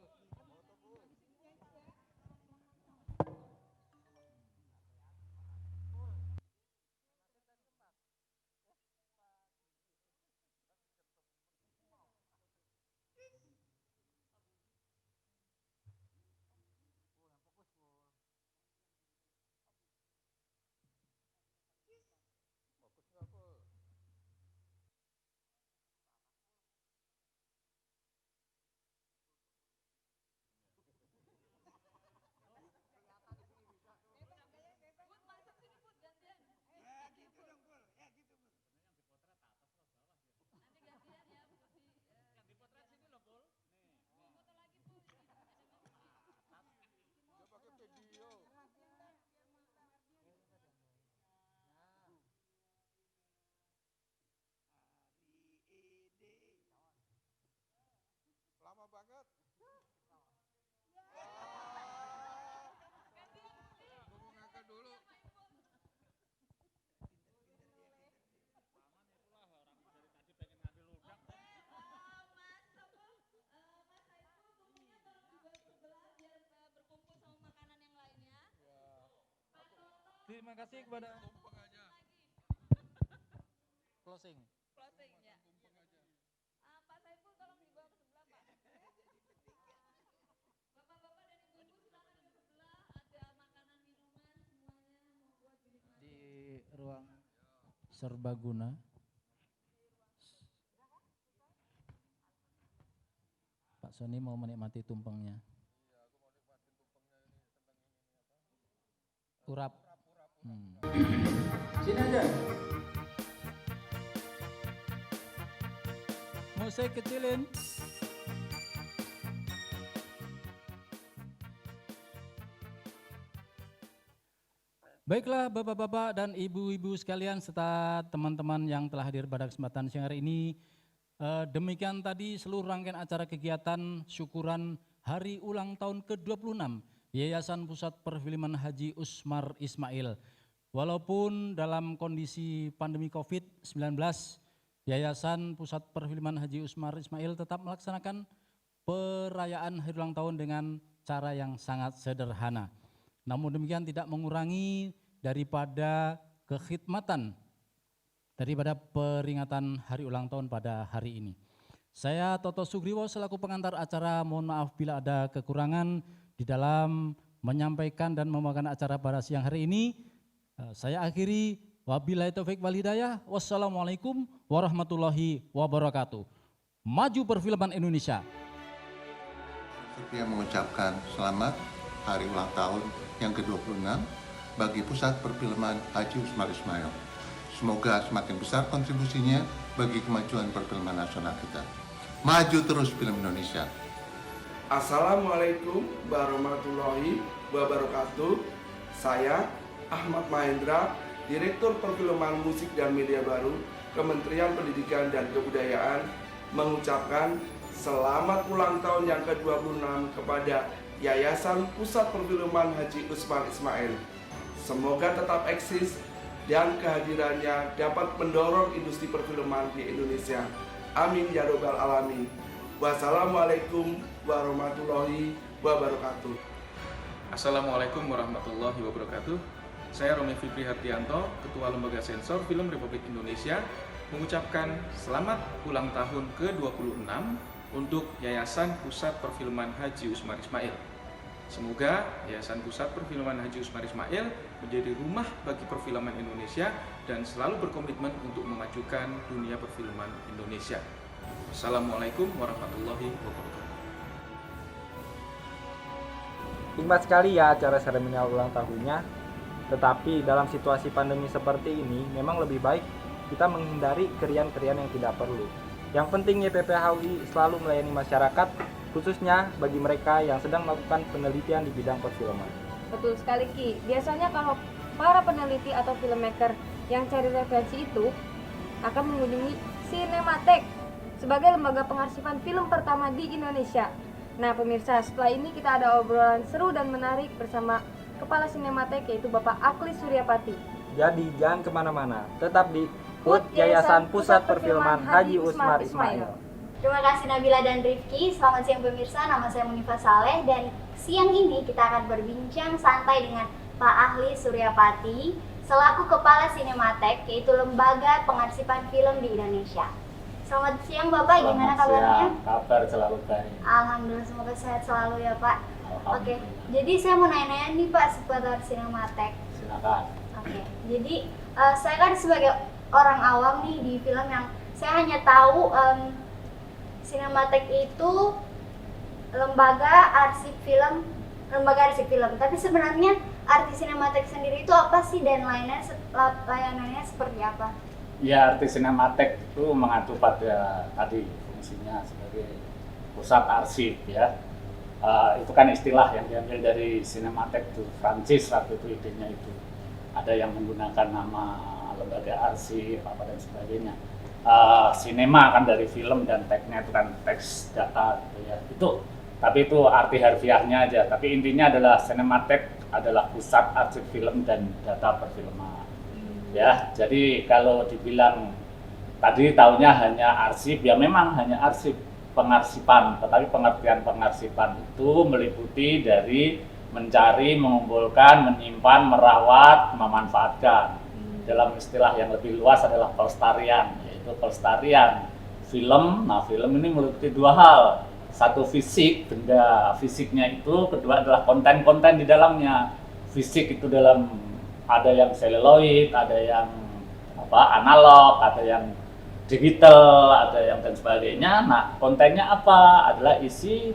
Speaker 6: Lama banget. Gue mau ngangkat dulu.
Speaker 4: Terima kasih kepada closing.
Speaker 11: Closing ya. Pak Saiful tolong dibawa ke sebelah Pak. Bapak-bapak dan ibu-ibu silakan ke sebelah, ada makanan minuman semuanya mau buat dinikmati.
Speaker 4: Di ruang serbaguna. Pak Sony mau menikmati tumpengnya. Urap.
Speaker 10: Sini aja.
Speaker 4: Musik kecilin. Baiklah bapak-bapak dan ibu-ibu sekalian serta teman-teman yang telah hadir pada kesempatan siang hari ini. Demikian tadi seluruh rangkaian acara kegiatan syukuran hari ulang tahun ke-26 Yayasan Pusat Perfilman Haji Usmar Ismail. Walaupun dalam kondisi pandemi COVID-19, Yayasan Pusat Perfilman Haji Usmar Ismail tetap melaksanakan perayaan hari ulang tahun dengan cara yang sangat sederhana. Namun demikian tidak mengurangi daripada kekhidmatan daripada peringatan hari ulang tahun pada hari ini. Saya Toto Sugriwo selaku pengantar acara, mohon maaf bila ada kekurangan di dalam menyampaikan dan membawakan acara pada siang hari ini. Saya akhiri, wabillahi taufik wal hidayah, wassalamualaikum warahmatullahi wabarakatuh. Maju perfilman Indonesia.
Speaker 12: Saya mengucapkan selamat hari ulang tahun yang ke-26 bagi Pusat Perfilman Haji Usmar Ismail. Semoga semakin besar kontribusinya bagi kemajuan perfilman nasional kita. Maju terus film Indonesia.
Speaker 13: Assalamualaikum warahmatullahi wabarakatuh. Saya Ahmad Mahendra, Direktur Perfilman Musik dan Media Baru, Kementerian Pendidikan dan Kebudayaan, mengucapkan selamat ulang tahun yang ke-26 kepada Yayasan Pusat Perfilman Haji Usmar Ismail. Semoga tetap eksis dan kehadirannya dapat mendorong industri perfilman di Indonesia. Amin ya robbal alamin. Wassalamualaikum warahmatullahi wabarakatuh.
Speaker 14: Assalamualaikum warahmatullahi wabarakatuh. Saya Romi Fibri Hardianto, Ketua Lembaga Sensor Film Republik Indonesia, mengucapkan selamat ulang tahun ke-26 untuk Yayasan Pusat Perfilman Haji Usmar Ismail. Semoga Yayasan Pusat Perfilman Haji Usmar Ismail menjadi rumah bagi perfilman Indonesia dan selalu berkomitmen untuk memajukan dunia perfilman Indonesia. Assalamualaikum warahmatullahi wabarakatuh.
Speaker 1: Nikmat sekali ya acara seremonial ulang tahunnya. Tetapi dalam situasi pandemi seperti ini memang lebih baik kita menghindari kerian-kerian yang tidak perlu. Yang penting YPPHUI selalu melayani masyarakat, khususnya bagi mereka yang sedang melakukan penelitian di bidang perfilman.
Speaker 2: Betul sekali Ki, biasanya kalau para peneliti atau filmmaker yang cari referensi itu akan mengunjungi Cinematheque sebagai lembaga pengarsipan film pertama di Indonesia. Nah pemirsa, setelah ini kita ada obrolan seru dan menarik bersama Kepala Cinematheque yaitu Bapak Aklis Suryapati.
Speaker 1: Jadi jangan kemana-mana, tetap di PUT Yayasan Pusat Perfilman Haji Usmar Ismail.
Speaker 15: Terima kasih Nabila dan Rifki. Selamat siang pemirsa, nama saya Munifa Saleh dan siang ini kita akan berbincang santai dengan Pak Ahli Suryapati selaku Kepala Cinematheque yaitu lembaga pengarsipan film di Indonesia. Selamat siang Bapak, gimana kabarnya?
Speaker 16: Kabar selalu baik.
Speaker 15: Alhamdulillah, semoga sehat selalu ya Pak. Oke, jadi saya mau nanya-nanya nih Pak seputar Cinematheque.
Speaker 16: Silakan.
Speaker 15: Oke, jadi saya kan sebagai orang awam nih di film yang saya hanya tahu Cinematheque itu lembaga arsip film. Tapi sebenarnya arti Cinematheque sendiri itu apa sih dan layanannya seperti apa?
Speaker 16: Ya, arti Cinematheque itu mengacu pada tadi fungsinya sebagai pusat arsip ya. Itu kan istilah yang diambil dari Cinematheque itu Prancis waktu itu idenya itu. Ada yang menggunakan nama lembaga arsip apa dan sebagainya. Sinema kan dari film dan tag-nya itu kan teks data gitu ya. Tapi itu arti harfiahnya aja. Tapi intinya adalah Cinematheque adalah pusat arsip film dan data perfilman. Ya, jadi kalau dibilang tadi taunya hanya arsip, ya memang hanya arsip pengarsipan. Tetapi pengertian pengarsipan itu meliputi dari mencari, mengumpulkan, menyimpan, merawat, memanfaatkan. Dalam istilah yang lebih luas adalah pelestarian, yaitu pelestarian film. Nah, film ini meliputi dua hal. Satu fisik, benda fisiknya itu, kedua adalah konten-konten di dalamnya. Fisik itu dalam ada yang seluloid, ada yang analog, ada yang digital, ada yang dan sebagainya. Nah, kontennya apa? Adalah isi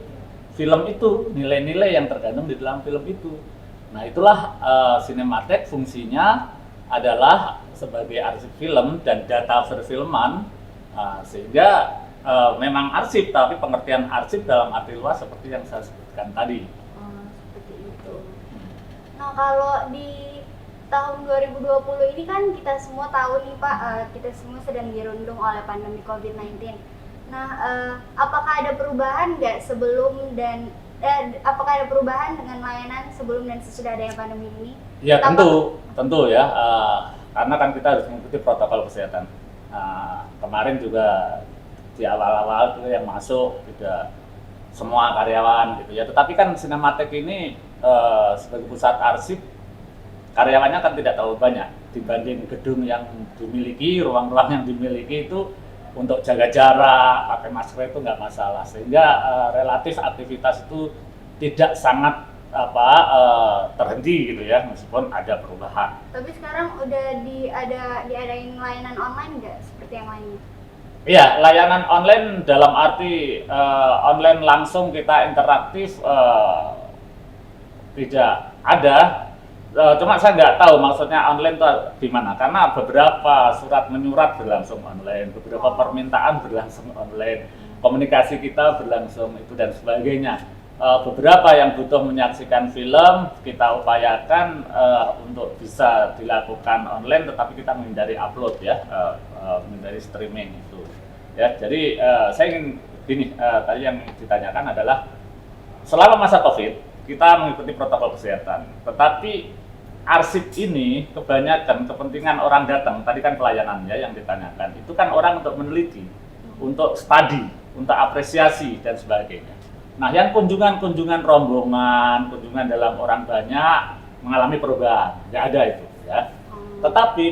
Speaker 16: film itu, nilai-nilai yang terkandung di dalam film itu. Nah, itulah Cinematheque fungsinya adalah sebagai arsip film dan data perfilman, sehingga memang arsip, tapi pengertian arsip dalam arti luas seperti yang saya sebutkan tadi.
Speaker 15: Seperti itu. Nah, kalau di tahun 2020 ini kan kita semua tahu nih Pak, kita semua sedang dirundung oleh pandemi COVID-19. Nah, apakah ada perubahan nggak sebelum dan apakah ada perubahan dengan layanan sebelum dan sesudah adanya pandemi ini?
Speaker 16: Ya tentu ya, karena kan kita harus mengikuti protokol kesehatan. Kemarin juga di awal-awal itu yang masuk tidak semua karyawan gitu ya. Tetapi kan Cinematek ini sebagai pusat arsip, karyawannya kan tidak terlalu banyak dibanding gedung yang dimiliki, ruang-ruang yang dimiliki itu untuk jaga jarak, pakai masker itu nggak masalah, sehingga relatif aktivitas itu tidak sangat terhenti gitu ya, meskipun ada perubahan.
Speaker 15: Tapi sekarang udah diadain layanan online nggak seperti yang lainnya?
Speaker 16: Iya, layanan online dalam arti online langsung kita interaktif tidak ada. Cuma saya nggak tahu maksudnya online itu di mana, karena beberapa surat menyurat berlangsung online, beberapa permintaan berlangsung online, komunikasi kita berlangsung itu dan sebagainya. Beberapa yang butuh menyaksikan film kita upayakan untuk bisa dilakukan online, tetapi kita menghindari upload ya, menghindari streaming itu. Ya, jadi saya ingin gini, tadi yang ditanyakan adalah selama masa COVID kita mengikuti protokol kesehatan, tetapi arsip ini kebanyakan kepentingan orang datang, tadi kan pelayanannya yang ditanyakan, itu kan orang untuk meneliti, untuk studi, untuk apresiasi dan sebagainya. Nah, yang kunjungan rombongan, kunjungan dalam orang banyak mengalami perubahan, nggak ada itu ya. Tetapi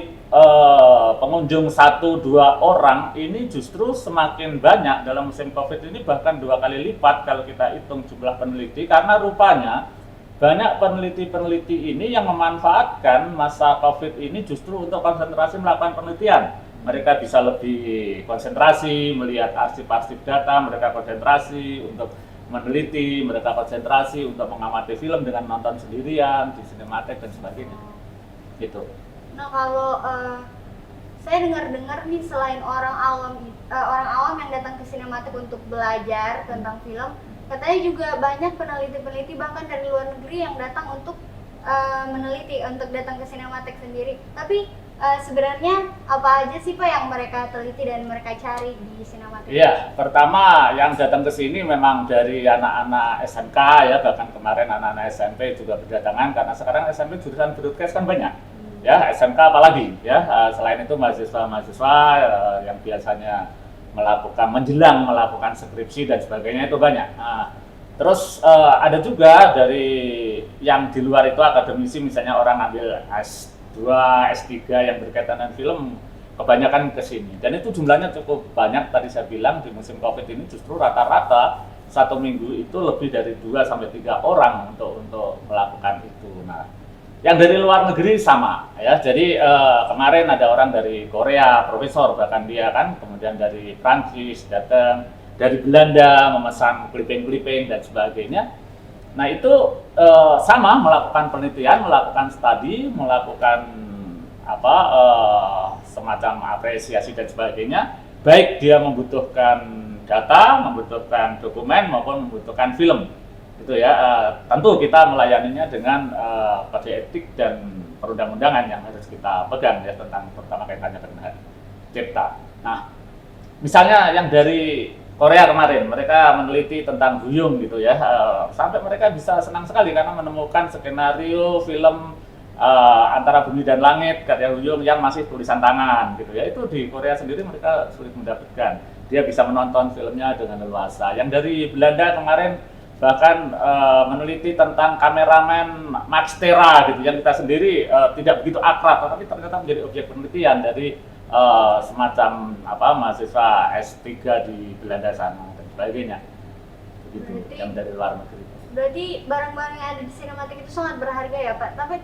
Speaker 16: pengunjung 1-2 orang ini justru semakin banyak dalam musim COVID ini, bahkan 2 kali lipat kalau kita hitung jumlah peneliti, karena rupanya banyak peneliti-peneliti ini yang memanfaatkan masa COVID ini justru untuk konsentrasi melakukan penelitian. Mereka bisa lebih konsentrasi melihat arsip-arsip data, mereka konsentrasi untuk meneliti, mereka konsentrasi untuk mengamati film dengan nonton sendirian di Cinematek dan sebagainya. Gitu.
Speaker 15: Nah, kalau saya dengar-dengar nih, selain orang awam yang datang ke Cinematek untuk belajar tentang film, katanya juga banyak peneliti-peneliti bahkan dari luar negeri yang datang untuk meneliti, untuk datang ke Cinematek sendiri. Tapi sebenarnya apa aja sih Pak yang mereka teliti dan mereka cari di Cinematek?
Speaker 16: Iya, pertama yang datang ke sini memang dari anak-anak SMK ya, bahkan kemarin anak-anak SMP juga berdatangan, karena sekarang SMP jurusan broadcast kan banyak. Ya, SMK apalagi ya, selain itu mahasiswa-mahasiswa yang biasanya menjelang melakukan skripsi dan sebagainya itu banyak. Nah, terus ada juga dari yang di luar itu akademisi, misalnya orang ambil S2, S3 yang berkaitan dengan film, kebanyakan ke sini. Dan itu jumlahnya cukup banyak. Tadi saya bilang di musim COVID ini justru rata-rata 1 minggu itu lebih dari 2-3 orang untuk melakukan itu. Nah, yang dari luar negeri sama ya, jadi kemarin ada orang dari Korea, profesor bahkan dia kan, kemudian dari Prancis datang, dari Belanda memesan clipping dan sebagainya. Nah itu sama melakukan penelitian, melakukan studi, melakukan semacam apresiasi dan sebagainya, baik dia membutuhkan data, membutuhkan dokumen maupun membutuhkan film. Itu ya, tentu kita melayaninya dengan kode etik dan perundang-undangan yang harus kita pegang ya, tentang terutama kaitannya dengan cipta. Nah, misalnya yang dari Korea kemarin, mereka meneliti tentang Huyung gitu ya, sampai mereka bisa senang sekali karena menemukan skenario film Antara Bumi dan Langit karya Huyung yang masih tulisan tangan gitu ya. Itu di Korea sendiri mereka sulit mendapatkan. Dia bisa menonton filmnya dengan leluasa. Yang dari Belanda kemarin bahkan meneliti tentang kameramen Max Tera gitu, yang kita sendiri tidak begitu akrab, tapi ternyata menjadi objek penelitian dari semacam mahasiswa S3 di Belanda sana dan sebagainya. Begitu, yang dari luar negeri.
Speaker 15: Berarti barang-barang yang ada di Cinematek itu sangat berharga ya Pak. Tapi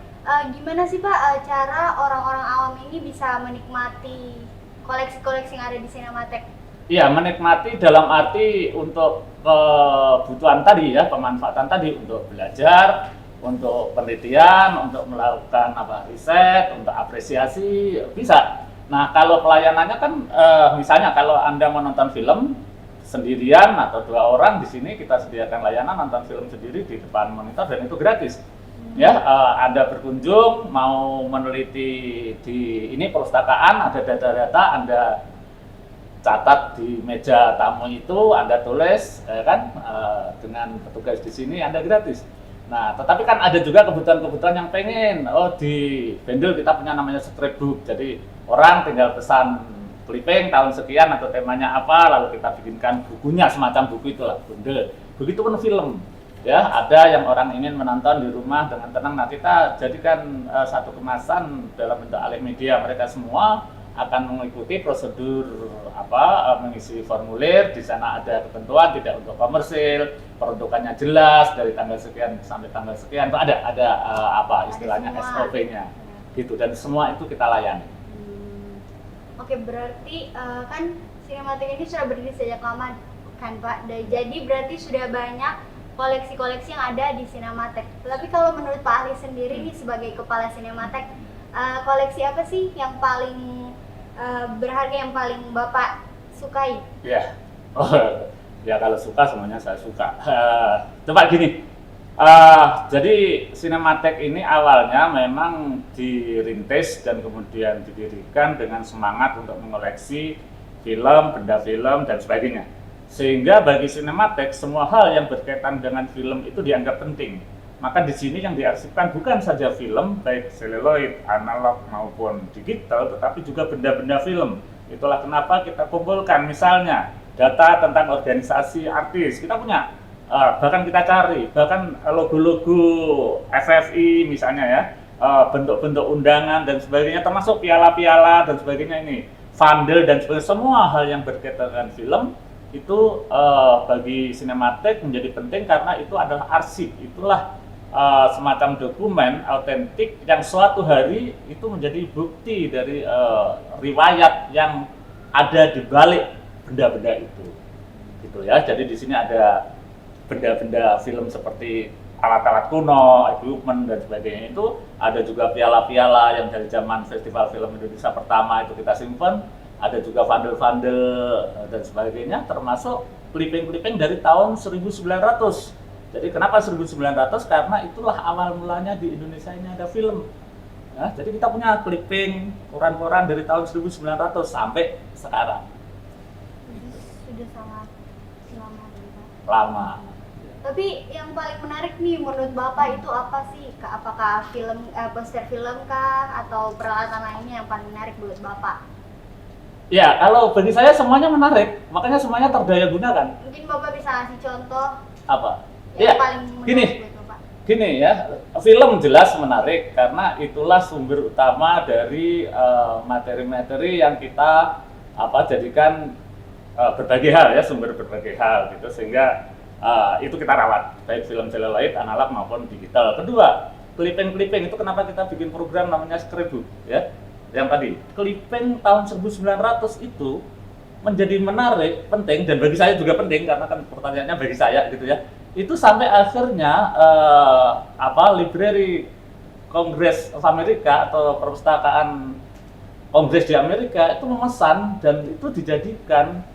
Speaker 15: gimana sih Pak cara orang-orang awam ini bisa menikmati koleksi-koleksi yang ada di Cinematek?
Speaker 16: Iya, menikmati dalam arti untuk kebutuhan tadi ya, pemanfaatan tadi untuk belajar, untuk penelitian, untuk melakukan riset, untuk apresiasi, bisa. Nah, kalau pelayanannya kan misalnya kalau Anda menonton film sendirian atau 2 orang, di sini kita sediakan layanan nonton film sendiri di depan monitor dan itu gratis. Ya, Anda berkunjung mau meneliti di ini perpustakaan, ada data-data, Anda catat di meja tamu itu, Anda tulis kan dengan petugas di sini Anda gratis. Nah, tetapi kan ada juga kebutuhan-kebutuhan yang pengen, di Bendel kita punya namanya scrapbook, jadi orang tinggal pesan clipping tahun sekian atau temanya apa, lalu kita bikinkan bukunya, semacam buku itulah, bundel. Begitupun film. Ya, ada yang orang ingin menonton di rumah dengan tenang. Nah, kita jadikan satu kemasan dalam bentuk alih media. Mereka semua akan mengikuti prosedur mengisi formulir. Di sana ada ketentuan tidak untuk komersil, peruntukannya jelas dari tanggal sekian sampai tanggal sekian. Ada istilahnya SOP-nya gitu, dan semua itu kita layani.
Speaker 15: Oke, berarti kan Sinematik ini sudah berdiri sejak lama kan Pak. Jadi berarti sudah banyak koleksi-koleksi yang ada di Sinematik. Tapi kalau menurut Pak Ali sendiri nih sebagai kepala Sinematik, koleksi apa sih yang paling berharga, yang paling Bapak sukai?
Speaker 16: Ya, ya kalau suka semuanya saya suka. Coba gini, jadi Sinematik ini awalnya memang dirintis dan kemudian didirikan dengan semangat untuk mengoleksi film, benda film, dan sebagainya. Sehingga bagi Sinematik semua hal yang berkaitan dengan film itu dianggap penting. Maka di sini yang diarsipkan bukan saja film, baik seluloid, analog maupun digital, tetapi juga benda-benda film. Itulah kenapa kita kumpulkan misalnya data tentang organisasi artis. Kita punya, bahkan kita cari, bahkan logo-logo FFI misalnya ya, bentuk-bentuk undangan dan sebagainya, termasuk piala-piala dan sebagainya ini, vandel dan sebagainya, semua hal yang berkaitan dengan film itu bagi Sinematik menjadi penting karena itu adalah arsip, itulah semacam dokumen autentik yang suatu hari itu menjadi bukti dari riwayat yang ada di balik benda-benda itu, gitu ya. Jadi di sini ada benda-benda film seperti alat-alat kuno, equipment dan sebagainya itu, ada juga piala-piala yang dari zaman Festival Film Indonesia pertama itu kita simpan, ada juga vandel-vandel dan sebagainya, termasuk clipping-clipping dari tahun 1900. Jadi kenapa 1900? Karena itulah awal mulanya di Indonesia ini ada film. Ya, jadi kita punya clipping, koran-koran dari tahun 1900 sampai sekarang.
Speaker 15: Sudah sangat
Speaker 16: lama.
Speaker 15: Tapi yang paling menarik nih menurut Bapak itu apa sih? Apakah film, poster film kah, atau peralatan lainnya yang paling menarik menurut Bapak?
Speaker 16: Ya, kalau bagi saya semuanya menarik, makanya semuanya terdaya gunakan.
Speaker 15: Mungkin Bapak bisa kasih contoh
Speaker 16: Apa?
Speaker 15: yang
Speaker 16: Ya,
Speaker 15: paling menarik buat Bapak.
Speaker 16: Gini ya, film jelas menarik karena itulah sumber utama dari materi-materi yang kita jadikan berbagai hal ya, sumber berbagai hal gitu, sehingga itu kita rawat, baik film seluloid, analog maupun digital. Kedua, clipping itu kenapa kita bikin program namanya Scrapbook ya. Yang tadi, clipping tahun 1900 itu menjadi menarik, penting, dan bagi saya juga penting karena kan pertanyaannya bagi saya gitu ya. Itu sampai akhirnya Library Congress of America atau perpustakaan Kongres di Amerika itu memesan dan itu dijadikan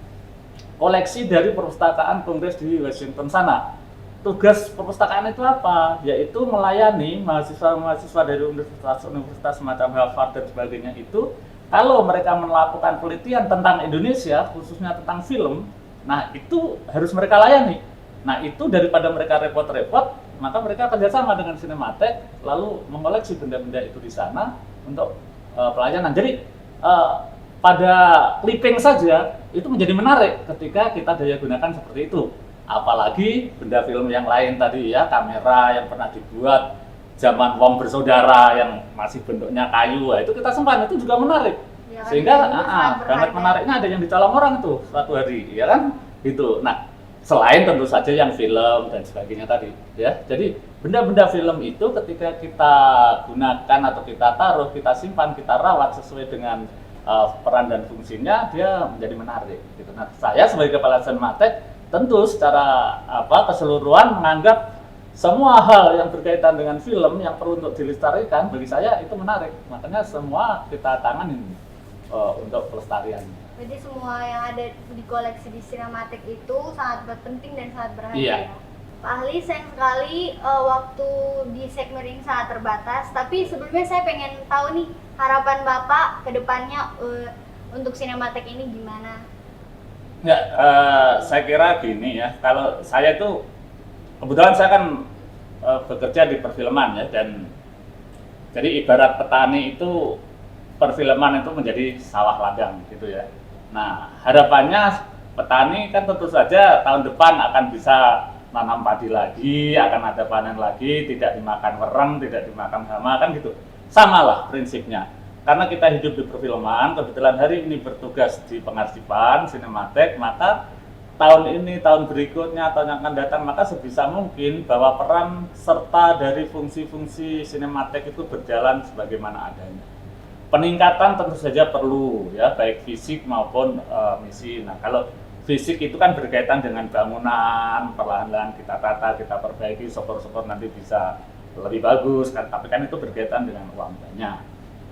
Speaker 16: koleksi dari perpustakaan Kongres di Washington sana. Tugas perpustakaan itu apa? Yaitu melayani mahasiswa-mahasiswa dari universitas semacam Harvard dan sebagainya itu, kalau mereka melakukan penelitian tentang Indonesia, khususnya tentang film, nah itu harus mereka layani. Nah itu daripada mereka repot-repot, maka mereka kerjasama dengan Sinematik, lalu mengoleksi benda-benda itu di sana untuk pelayanan. Jadi pada clipping saja itu menjadi menarik ketika kita daya gunakan seperti itu. Apalagi benda film yang lain tadi ya, kamera yang pernah dibuat zaman Wong Bersaudara yang masih bentuknya kayu, itu kita simpan, itu juga menarik. Ya, sehingga banget menariknya ada yang dicolong orang tuh suatu hari, ya kan? Gitu. Nah, selain tentu saja yang film dan sebagainya tadi, ya. Jadi benda-benda film itu ketika kita gunakan atau kita taruh, kita simpan, kita rawat sesuai dengan peran dan fungsinya, dia menjadi menarik. Gitu. Nah, saya sebagai kepala Sinematik tentu secara keseluruhan menganggap semua hal yang berkaitan dengan film yang perlu untuk dilestarikan, bagi saya itu menarik. Makanya semua kita tanganin untuk pelestarian.
Speaker 15: Jadi semua yang ada di koleksi di Sinematik itu sangat penting dan sangat berharga.
Speaker 16: Iya.
Speaker 15: Pak Ahli, sayang sekali waktu di segmen ini sangat terbatas. Tapi sebelumnya saya pengen tahu nih harapan Bapak ke depannya untuk Sinematik ini gimana?
Speaker 16: Ya, saya kira gini ya, kalau saya itu kebetulan saya kan bekerja di perfilman ya, dan jadi ibarat petani itu perfilman itu menjadi sawah ladang gitu ya. Nah, harapannya petani kan tentu saja tahun depan akan bisa nanam padi lagi, akan ada panen lagi, tidak dimakan wereng, tidak dimakan hama, kan gitu. Sama lah prinsipnya. Karena kita hidup di perfilman, kebetulan hari ini bertugas di pengarsipan, sinematek, maka tahun ini, tahun berikutnya, tahun yang akan datang, maka sebisa mungkin bahwa peran serta dari fungsi-fungsi sinematek itu berjalan sebagaimana adanya. Peningkatan tentu saja perlu, ya, baik fisik maupun misi. Nah, kalau fisik itu kan berkaitan dengan bangunan, perlahan-lahan kita tata, kita perbaiki, syukur-syukur nanti bisa lebih bagus, kan? Tapi kan itu berkaitan dengan uang banyak.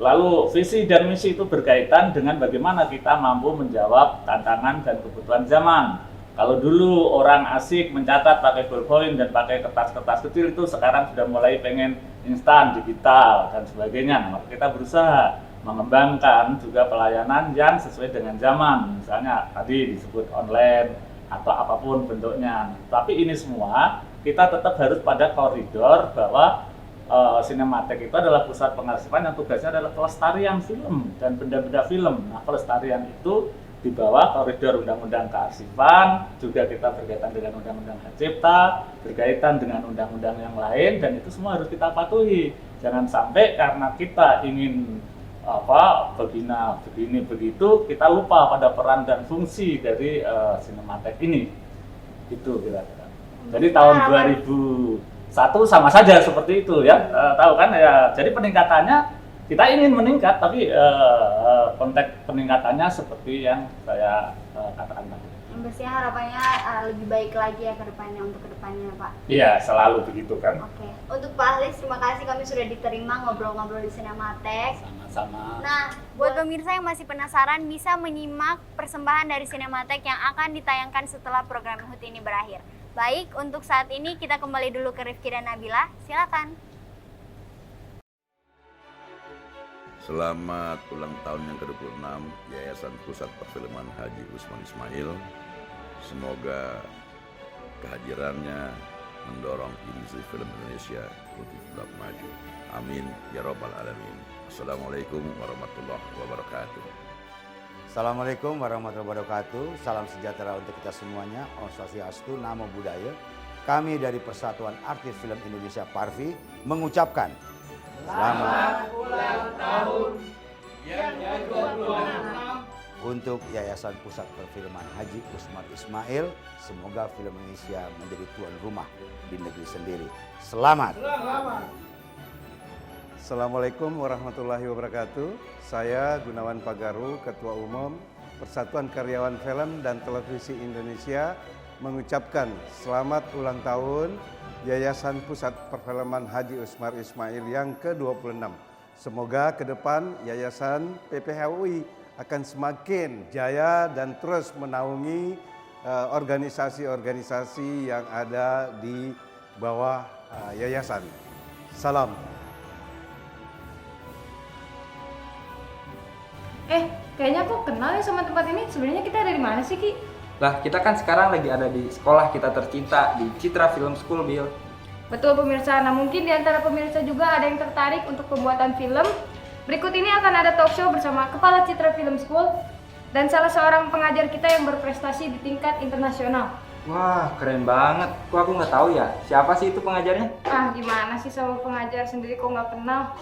Speaker 16: Lalu visi dan misi itu berkaitan dengan bagaimana kita mampu menjawab tantangan dan kebutuhan zaman. Kalau dulu orang asik mencatat pakai ballpoint dan pakai kertas-kertas kecil, itu sekarang sudah mulai pengen instan, digital, dan sebagainya. Nah, maka kita berusaha mengembangkan juga pelayanan yang sesuai dengan zaman. Misalnya tadi disebut online atau apapun bentuknya. Tapi ini semua kita tetap harus pada koridor bahwa sinematek itu adalah pusat pengarsipan yang tugasnya adalah pelestarian film dan benda-benda film. Nah, pelestarian itu di bawah koridor undang-undang kearsipan, juga kita berkaitan dengan undang-undang hak cipta, berkaitan dengan undang-undang yang lain, dan itu semua harus kita patuhi. Jangan sampai karena kita ingin begini begitu, kita lupa pada peran dan fungsi dari sinematek ini. Itu kira-kira. Jadi tahun 2001 sama saja seperti itu, ya, tahu kan ya. Jadi peningkatannya kita ingin meningkat, tapi konteks peningkatannya seperti yang saya katakan tadi.
Speaker 15: Pastinya harapannya lebih baik lagi ya ke depannya, untuk ke depannya, Pak.
Speaker 16: Iya, selalu begitu kan.
Speaker 15: Oke. Untuk Pak Ahlis, terima kasih kami sudah diterima ngobrol-ngobrol di Sinematek.
Speaker 16: Sama-sama.
Speaker 15: Nah, buat pemirsa yang masih penasaran, bisa menyimak persembahan dari Sinematek yang akan ditayangkan setelah program HUT ini berakhir. Baik, untuk saat ini kita kembali dulu ke Rifki dan Nabila. Silakan.
Speaker 17: Selamat ulang tahun yang ke-26 Yayasan Pusat Perfilman Haji Usman Ismail. Semoga kehadirannya mendorong industri film Indonesia untuk tetap maju. Amin ya rabbal alamin. Assalamualaikum warahmatullahi wabarakatuh.
Speaker 18: Assalamualaikum warahmatullahi wabarakatuh. Salam sejahtera untuk kita semuanya. Om Swastiastu, Namo Buddhaya. Kami dari Persatuan Artis Film Indonesia Parvi mengucapkan selamat
Speaker 19: ulang tahun yang ke-26
Speaker 18: untuk Yayasan Pusat Perfilman Haji Usman Ismail. Semoga film Indonesia menjadi tuan rumah di negeri sendiri. Selamat.
Speaker 20: Assalamualaikum warahmatullahi wabarakatuh. Saya Gunawan Pagaru, Ketua Umum Persatuan Karyawan Film dan Televisi Indonesia, mengucapkan selamat ulang tahun Yayasan Pusat Perfilman Haji Usman Ismail yang ke-26. Semoga ke depan Yayasan PPHUI akan semakin jaya dan terus menaungi organisasi-organisasi yang ada di bawah yayasan. Salam.
Speaker 2: Kayaknya aku kenal ya sama tempat ini. Sebenarnya kita ada di mana sih, Ki?
Speaker 1: Lah, kita kan sekarang lagi ada di sekolah kita tercinta di Citra Film School, Bill.
Speaker 2: Betul pemirsa. Nah, mungkin di antara pemirsa juga ada yang tertarik untuk pembuatan film. Berikut ini akan ada talk show bersama Kepala Citra Film School dan salah seorang pengajar kita yang berprestasi di tingkat internasional.
Speaker 1: Wah, keren banget. Kok aku nggak tahu ya? Siapa sih itu pengajarnya?
Speaker 2: Gimana sih sama pengajar sendiri kok nggak kenal?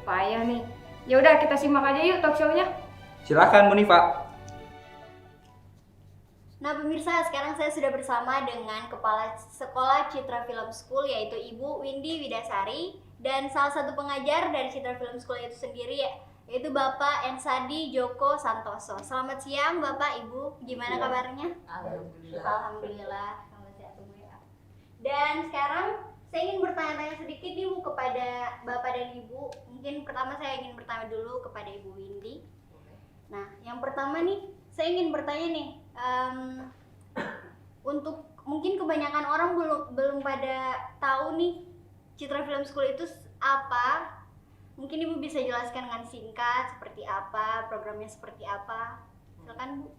Speaker 2: Payah nih. Ya udah, kita simak aja yuk talk show-nya.
Speaker 1: Silakan, Munifa.
Speaker 15: Nah pemirsa, sekarang saya sudah bersama dengan Kepala Sekolah Citra Film School, yaitu Ibu Windy Widasari, dan salah satu pengajar dari Citra Film School itu sendiri, yaitu Bapak Ensadi Joko Santoso. Selamat siang Bapak, Ibu, gimana kabarnya?
Speaker 11: Alhamdulillah.
Speaker 15: Alhamdulillah, selamat siang ya. Dan sekarang saya ingin bertanya-tanya sedikit nih Bu kepada Bapak dan Ibu. Mungkin pertama saya ingin bertanya dulu kepada Ibu Windy. Nah, yang pertama nih, saya ingin bertanya nih, untuk mungkin kebanyakan orang belum pada tahu nih Citra Film School itu apa. Mungkin Ibu bisa jelaskan dengan singkat seperti apa, programnya seperti apa. Silakan Bu.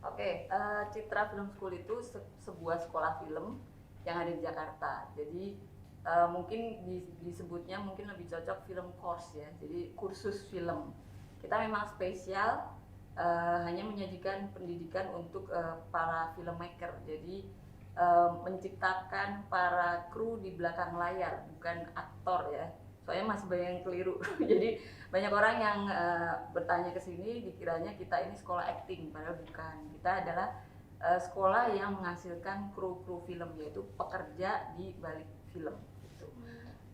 Speaker 11: Oke, Citra Film School itu sebuah sekolah film yang ada di Jakarta. Jadi mungkin disebutnya mungkin lebih cocok film course ya. Jadi kursus film. Kita memang spesial hanya menyajikan pendidikan untuk para filmmaker. Jadi menciptakan para kru di belakang layar, bukan aktor ya. Soalnya masih banyak yang keliru. Jadi banyak orang yang bertanya ke sini dikiranya kita ini sekolah acting, padahal bukan. Kita adalah sekolah yang menghasilkan kru-kru film, yaitu pekerja di balik film gitu.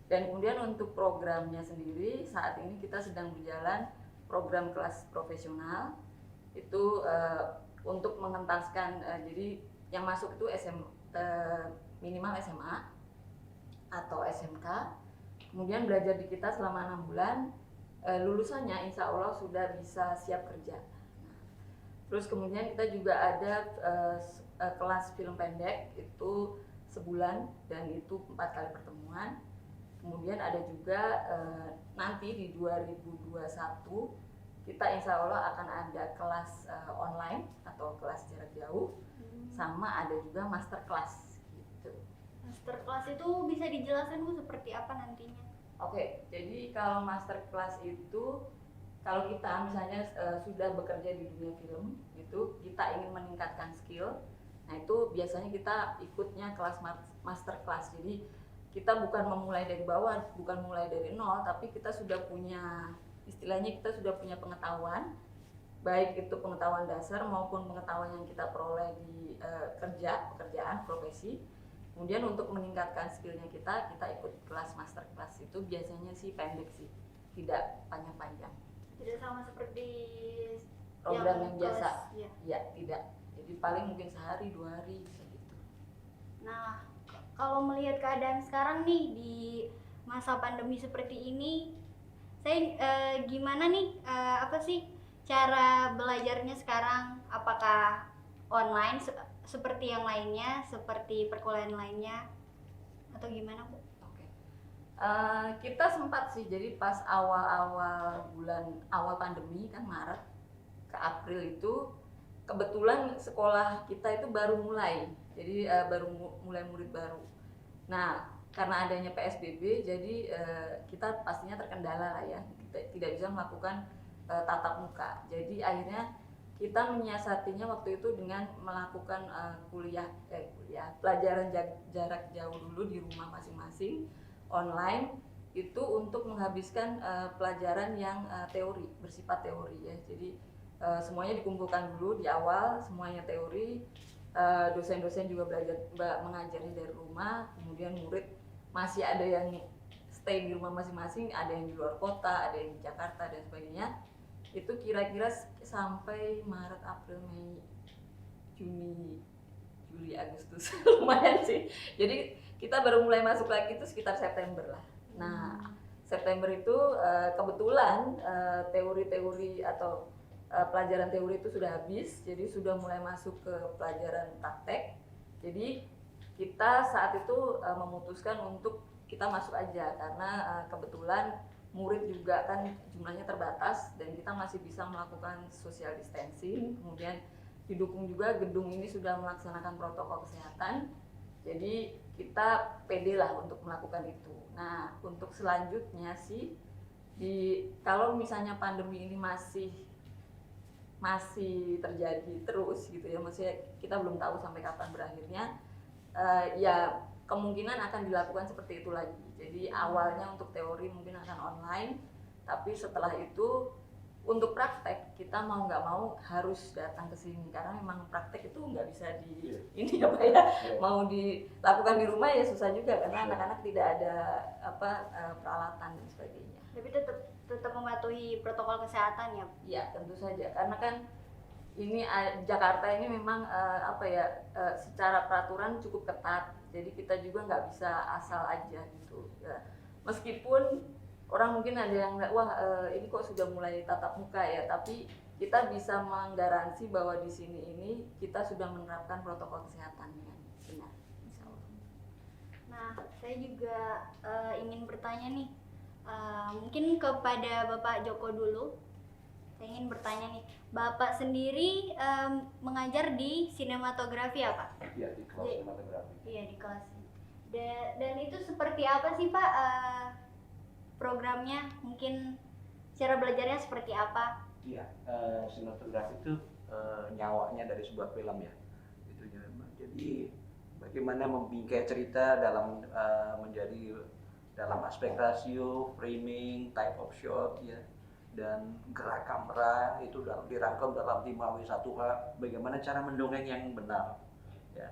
Speaker 11: Dan kemudian untuk programnya sendiri saat ini kita sedang berjalan program kelas profesional itu untuk mengentaskan jadi yang masuk itu minimal SMA atau SMK, kemudian belajar di kita selama 6 bulan, lulusannya insya Allah sudah bisa siap kerja. Terus kemudian kita juga ada kelas film pendek itu sebulan dan itu 4 kali pertemuan. Kemudian ada juga nanti di 2021 kita insya Allah akan ada kelas online atau kelas jarak jauh, sama ada juga master class gitu.
Speaker 15: Master class itu bisa dijelaskan Bu seperti apa nantinya?
Speaker 11: Oke, jadi kalau master class itu kalau kita misalnya sudah bekerja di dunia film gitu, kita ingin meningkatkan skill. Nah, itu biasanya kita ikutnya kelas master class. Jadi kita bukan memulai dari bawah, bukan mulai dari nol, tapi kita sudah punya, istilahnya kita sudah punya pengetahuan, baik itu pengetahuan dasar maupun pengetahuan yang kita peroleh di pekerjaan, profesi. Kemudian untuk meningkatkan skillnya kita ikut kelas master class. Itu biasanya sih pendek sih, tidak panjang-panjang.
Speaker 15: Tidak sama seperti
Speaker 11: program yang biasa,
Speaker 15: ya.
Speaker 11: Ya tidak. Jadi paling mungkin sehari 2 hari bisa gitu.
Speaker 15: Nah, kalau melihat keadaan sekarang nih di masa pandemi seperti ini, saya gimana nih apa sih cara belajarnya sekarang? Apakah online seperti yang lainnya, seperti perkuliahan lainnya, atau gimana Bu?
Speaker 11: Kita sempat sih, jadi pas awal pandemi kan Maret ke April itu kebetulan sekolah kita itu baru mulai, jadi baru mulai murid baru. Nah, karena adanya PSBB, jadi kita pastinya terkendala lah ya, kita tidak bisa melakukan tatap muka. Jadi akhirnya kita menyiasatinya waktu itu dengan melakukan pelajaran jarak jauh dulu di rumah masing-masing online, itu untuk menghabiskan pelajaran yang teori, bersifat teori ya. Jadi semuanya dikumpulkan dulu di awal, semuanya teori, dosen-dosen juga belajar mengajarnya dari rumah, kemudian murid masih ada yang stay di rumah masing-masing, ada yang di luar kota, ada yang di Jakarta dan sebagainya. Itu kira-kira sampai Maret, April, Mei, Juni, Juli, Agustus lumayan sih. Jadi kita baru mulai masuk lagi itu sekitar September lah. Nah, September itu kebetulan teori-teori atau pelajaran teori itu sudah habis, jadi sudah mulai masuk ke pelajaran praktek. Jadi kita saat itu memutuskan untuk kita masuk aja karena kebetulan murid juga kan jumlahnya terbatas dan kita masih bisa melakukan social distancing. Kemudian didukung juga gedung ini sudah melaksanakan protokol kesehatan. Jadi kita pede lah untuk melakukan itu. Nah, untuk selanjutnya sih kalau misalnya pandemi ini masih terjadi terus gitu ya, maksudnya kita belum tahu sampai kapan berakhirnya, ya kemungkinan akan dilakukan seperti itu lagi. Jadi awalnya untuk teori mungkin akan online, tapi setelah itu untuk praktek kita mau nggak mau harus datang ke sini karena memang praktek itu nggak bisa ini apa ya, mau dilakukan di rumah ya susah juga karena anak-anak tidak ada peralatan dan sebagainya.
Speaker 15: Tapi tetap mematuhi protokol kesehatan ya?
Speaker 11: Iya, tentu saja karena kan ini Jakarta ini memang secara peraturan cukup ketat, jadi kita juga nggak bisa asal aja gitu ya. Meskipun orang mungkin ada yang ini kok sudah mulai tatap muka ya, tapi kita bisa menggaransi bahwa di sini ini kita sudah menerapkan protokol kesehatan dengan benar, insya Allah.
Speaker 15: Nah, saya juga ingin bertanya nih, mungkin kepada Bapak Joko dulu. Saya ingin bertanya nih, Bapak sendiri mengajar di sinematografi ya Pak?
Speaker 16: Iya, di kelas sinematografi.
Speaker 15: Iya, di kelas. Dan itu seperti apa sih Pak programnya? Mungkin cara belajarnya seperti apa?
Speaker 16: Iya, sinematografi itu nyawanya dari sebuah film ya. Jadi
Speaker 21: bagaimana membingkai cerita dalam menjadi dalam aspek rasio, framing, type of shot ya, dan gerak kamera itu dirangkum dalam 5W1H, bagaimana cara mendongeng yang benar ya,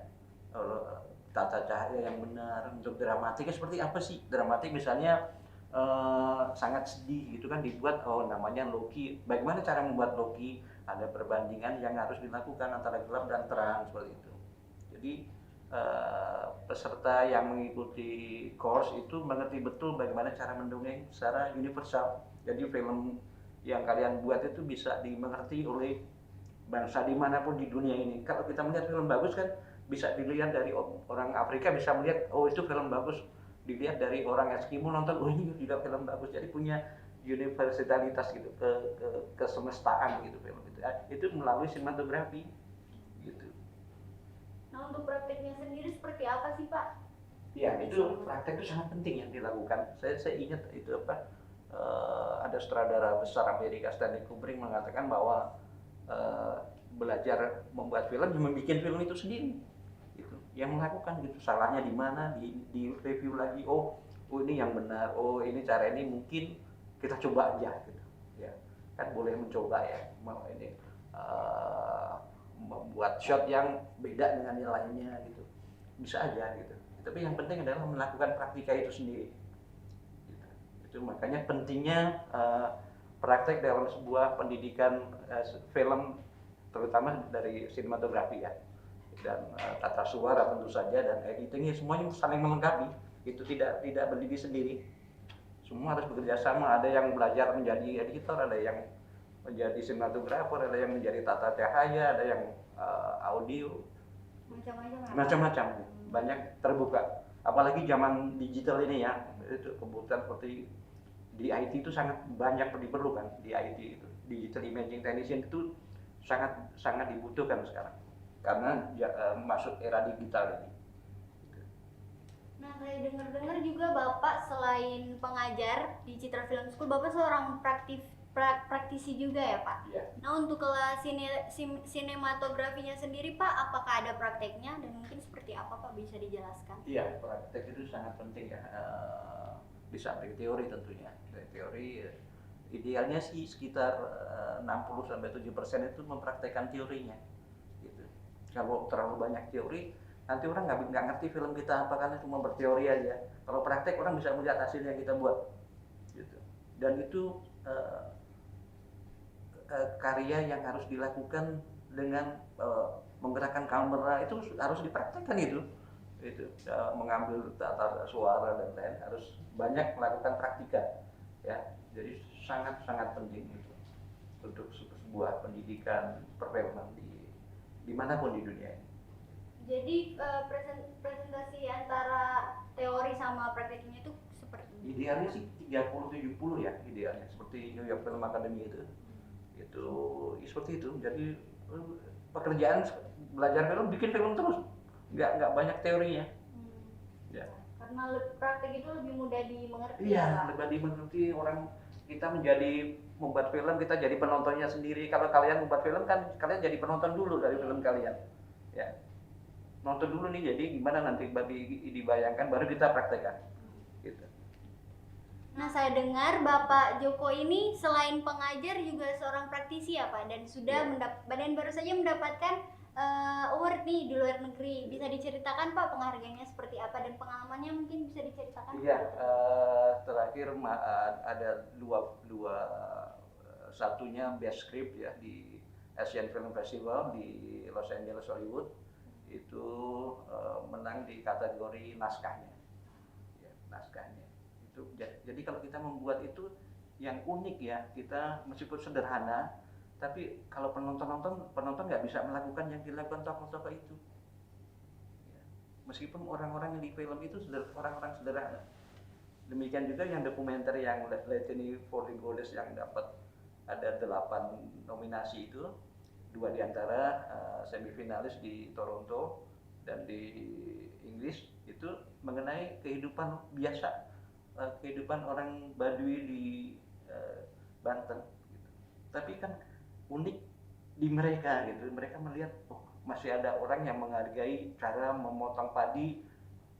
Speaker 21: tata cahaya yang benar. Untuk dramatiknya seperti apa sih? Dramatik misalnya sangat sedih gitu kan dibuat, namanya Loki, bagaimana cara membuat Loki, ada perbandingan yang harus dilakukan antara gelap dan terang seperti itu. Jadi peserta yang mengikuti course itu mengerti betul bagaimana cara mendongeng secara universal. Jadi film yang kalian buat itu bisa dimengerti oleh bangsa dimanapun di dunia ini. Kalau kita melihat film bagus kan bisa dilihat dari orang Afrika, bisa melihat oh itu film bagus, dilihat dari orang Eskimo nonton oh ini juga film bagus. Jadi punya universalitas gitu, kesemestaan gitu film itu melalui sinematografi gitu.
Speaker 15: Nah untuk prakteknya sendiri seperti apa sih Pak?
Speaker 21: Ya itu praktek itu sangat penting yang dilakukan. Saya ingat itu apa, ada sutradara besar Amerika Stanley Kubrick mengatakan bahwa belajar membuat film, membuat film itu sendiri gitu. Yang melakukan gitu, salahnya di mana, di review lagi, oh ini yang benar, oh ini cara ini mungkin kita coba aja gitu ya, kan boleh mencoba ya, ini membuat shot yang beda dengan yang lainnya gitu, bisa aja gitu. Tapi yang penting adalah melakukan praktika itu sendiri gitu. Itu makanya pentingnya praktek dalam sebuah pendidikan film, terutama dari sinematografi ya, dan tata suara tentu saja, dan editingnya, semuanya saling melengkapi. Itu tidak berdiri sendiri, semua harus bekerja sama. Ada yang belajar menjadi editor, ada yang menjadi sinematografer, ada yang menjadi tata cahaya, ada yang audio, macam-macam, banyak terbuka. Apalagi zaman digital ini ya, itu kebutuhan seperti di IT itu sangat banyak diperlukan. Di IT itu digital imaging technician itu sangat dibutuhkan sekarang karena masuk era digital ini.
Speaker 15: Nah, saya dengar-dengar juga Bapak selain pengajar di Citra Film School, Bapak seorang praktisi juga ya Pak?
Speaker 21: Iya.
Speaker 15: Nah, untuk kelas sinematografinya sendiri Pak, apakah ada prakteknya dan mungkin seperti apa Pak, bisa dijelaskan?
Speaker 21: Iya, praktek itu sangat penting ya, di samping teori tentunya. Dari teori idealnya sih sekitar 60-70% itu mempraktekkan teorinya gitu. Kalau terlalu banyak teori, nanti orang nggak ngerti film kita apa, karena cuma berteori aja. Kalau praktek orang bisa melihat hasil yang kita buat gitu. Dan itu karya yang harus dilakukan dengan menggerakkan kamera, itu harus dipraktekkan itu mengambil tata suara dan lain, harus banyak melakukan praktika ya. Jadi sangat penting itu untuk sebuah pendidikan perfilman dimanapun di dunia ini.
Speaker 15: Jadi presentasi antara teori sama prakteknya itu seperti
Speaker 21: idealnya sih 30-70 ya, idealnya seperti New York Film Academy itu seperti itu. Jadi pekerjaan belajar film, bikin film terus, nggak banyak teorinya ya.
Speaker 15: Karena praktek itu lebih mudah dimengerti.
Speaker 21: Iya, lebih dimengerti. Orang kita menjadi membuat film, kita jadi penontonnya sendiri. Kalau kalian membuat film kan kalian jadi penonton dulu dari film kalian ya, nonton dulu nih, jadi gimana nanti dibayangkan, baru kita praktekkan gitu.
Speaker 15: Nah, saya dengar Bapak Joko ini selain pengajar juga seorang praktisi ya Pak, dan sudah dan baru saja mendapatkan award nih di luar negeri. Bisa diceritakan Pak penghargaannya seperti apa dan pengalamannya mungkin bisa diceritakan?
Speaker 21: Iya, terakhir ada dua satunya best script ya di Asian Film Festival di Los Angeles, Hollywood. Itu menang di kategori naskahnya ya, naskahnya itu. Jadi kalau kita membuat itu yang unik ya, kita meskipun sederhana, tapi kalau penonton nggak bisa melakukan yang dilakukan tokoh-tokoh itu ya. Meskipun orang-orang yang di film itu orang-orang sederhana. Demikian juga yang dokumenter yang Letany for the Goddess yang dapat ada 8 nominasi itu, 2 diantara semifinalis di Toronto dan di Inggris, itu mengenai kehidupan biasa, kehidupan orang Baduy di Banten gitu. Tapi kan unik di mereka gitu, mereka melihat oh masih ada orang yang menghargai cara memotong padi.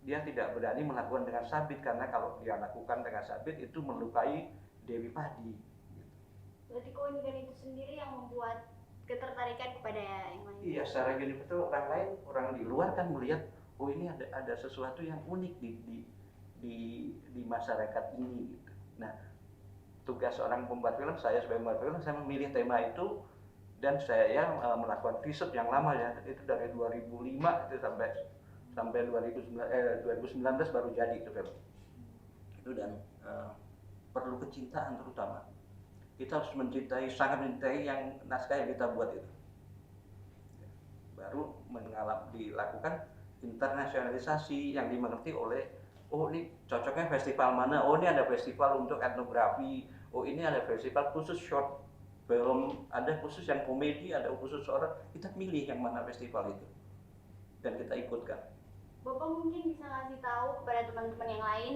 Speaker 21: Dia tidak berani melakukan dengan sabit, karena kalau dia lakukan dengan sabit itu melukai dewi padi.
Speaker 15: Berarti keunikan itu sendiri yang membuat ketertarikan kepada yang lain.
Speaker 21: Iya, secara universal orang lain, orang di luar kan melihat, oh ini ada sesuatu yang unik di masyarakat ini. Gitu. Nah, tugas seorang pembuat film, saya sebagai pembuat film, saya memilih tema itu dan saya melakukan riset yang lama ya, itu dari 2005 itu sampai 2019 baru jadi itu film. Itu dan perlu kecintaan terutama. Kita harus sangat mencintai yang naskah yang kita buat itu. Baru dilakukan internasionalisasi yang dimengerti oleh, oh ini cocoknya festival mana, oh ini ada festival untuk etnografi, oh ini ada festival khusus short film, ada khusus yang komedi, ada khusus horor, kita pilih yang mana festival itu dan kita ikutkan.
Speaker 15: Bapak mungkin bisa ngasih tahu kepada teman-teman yang lain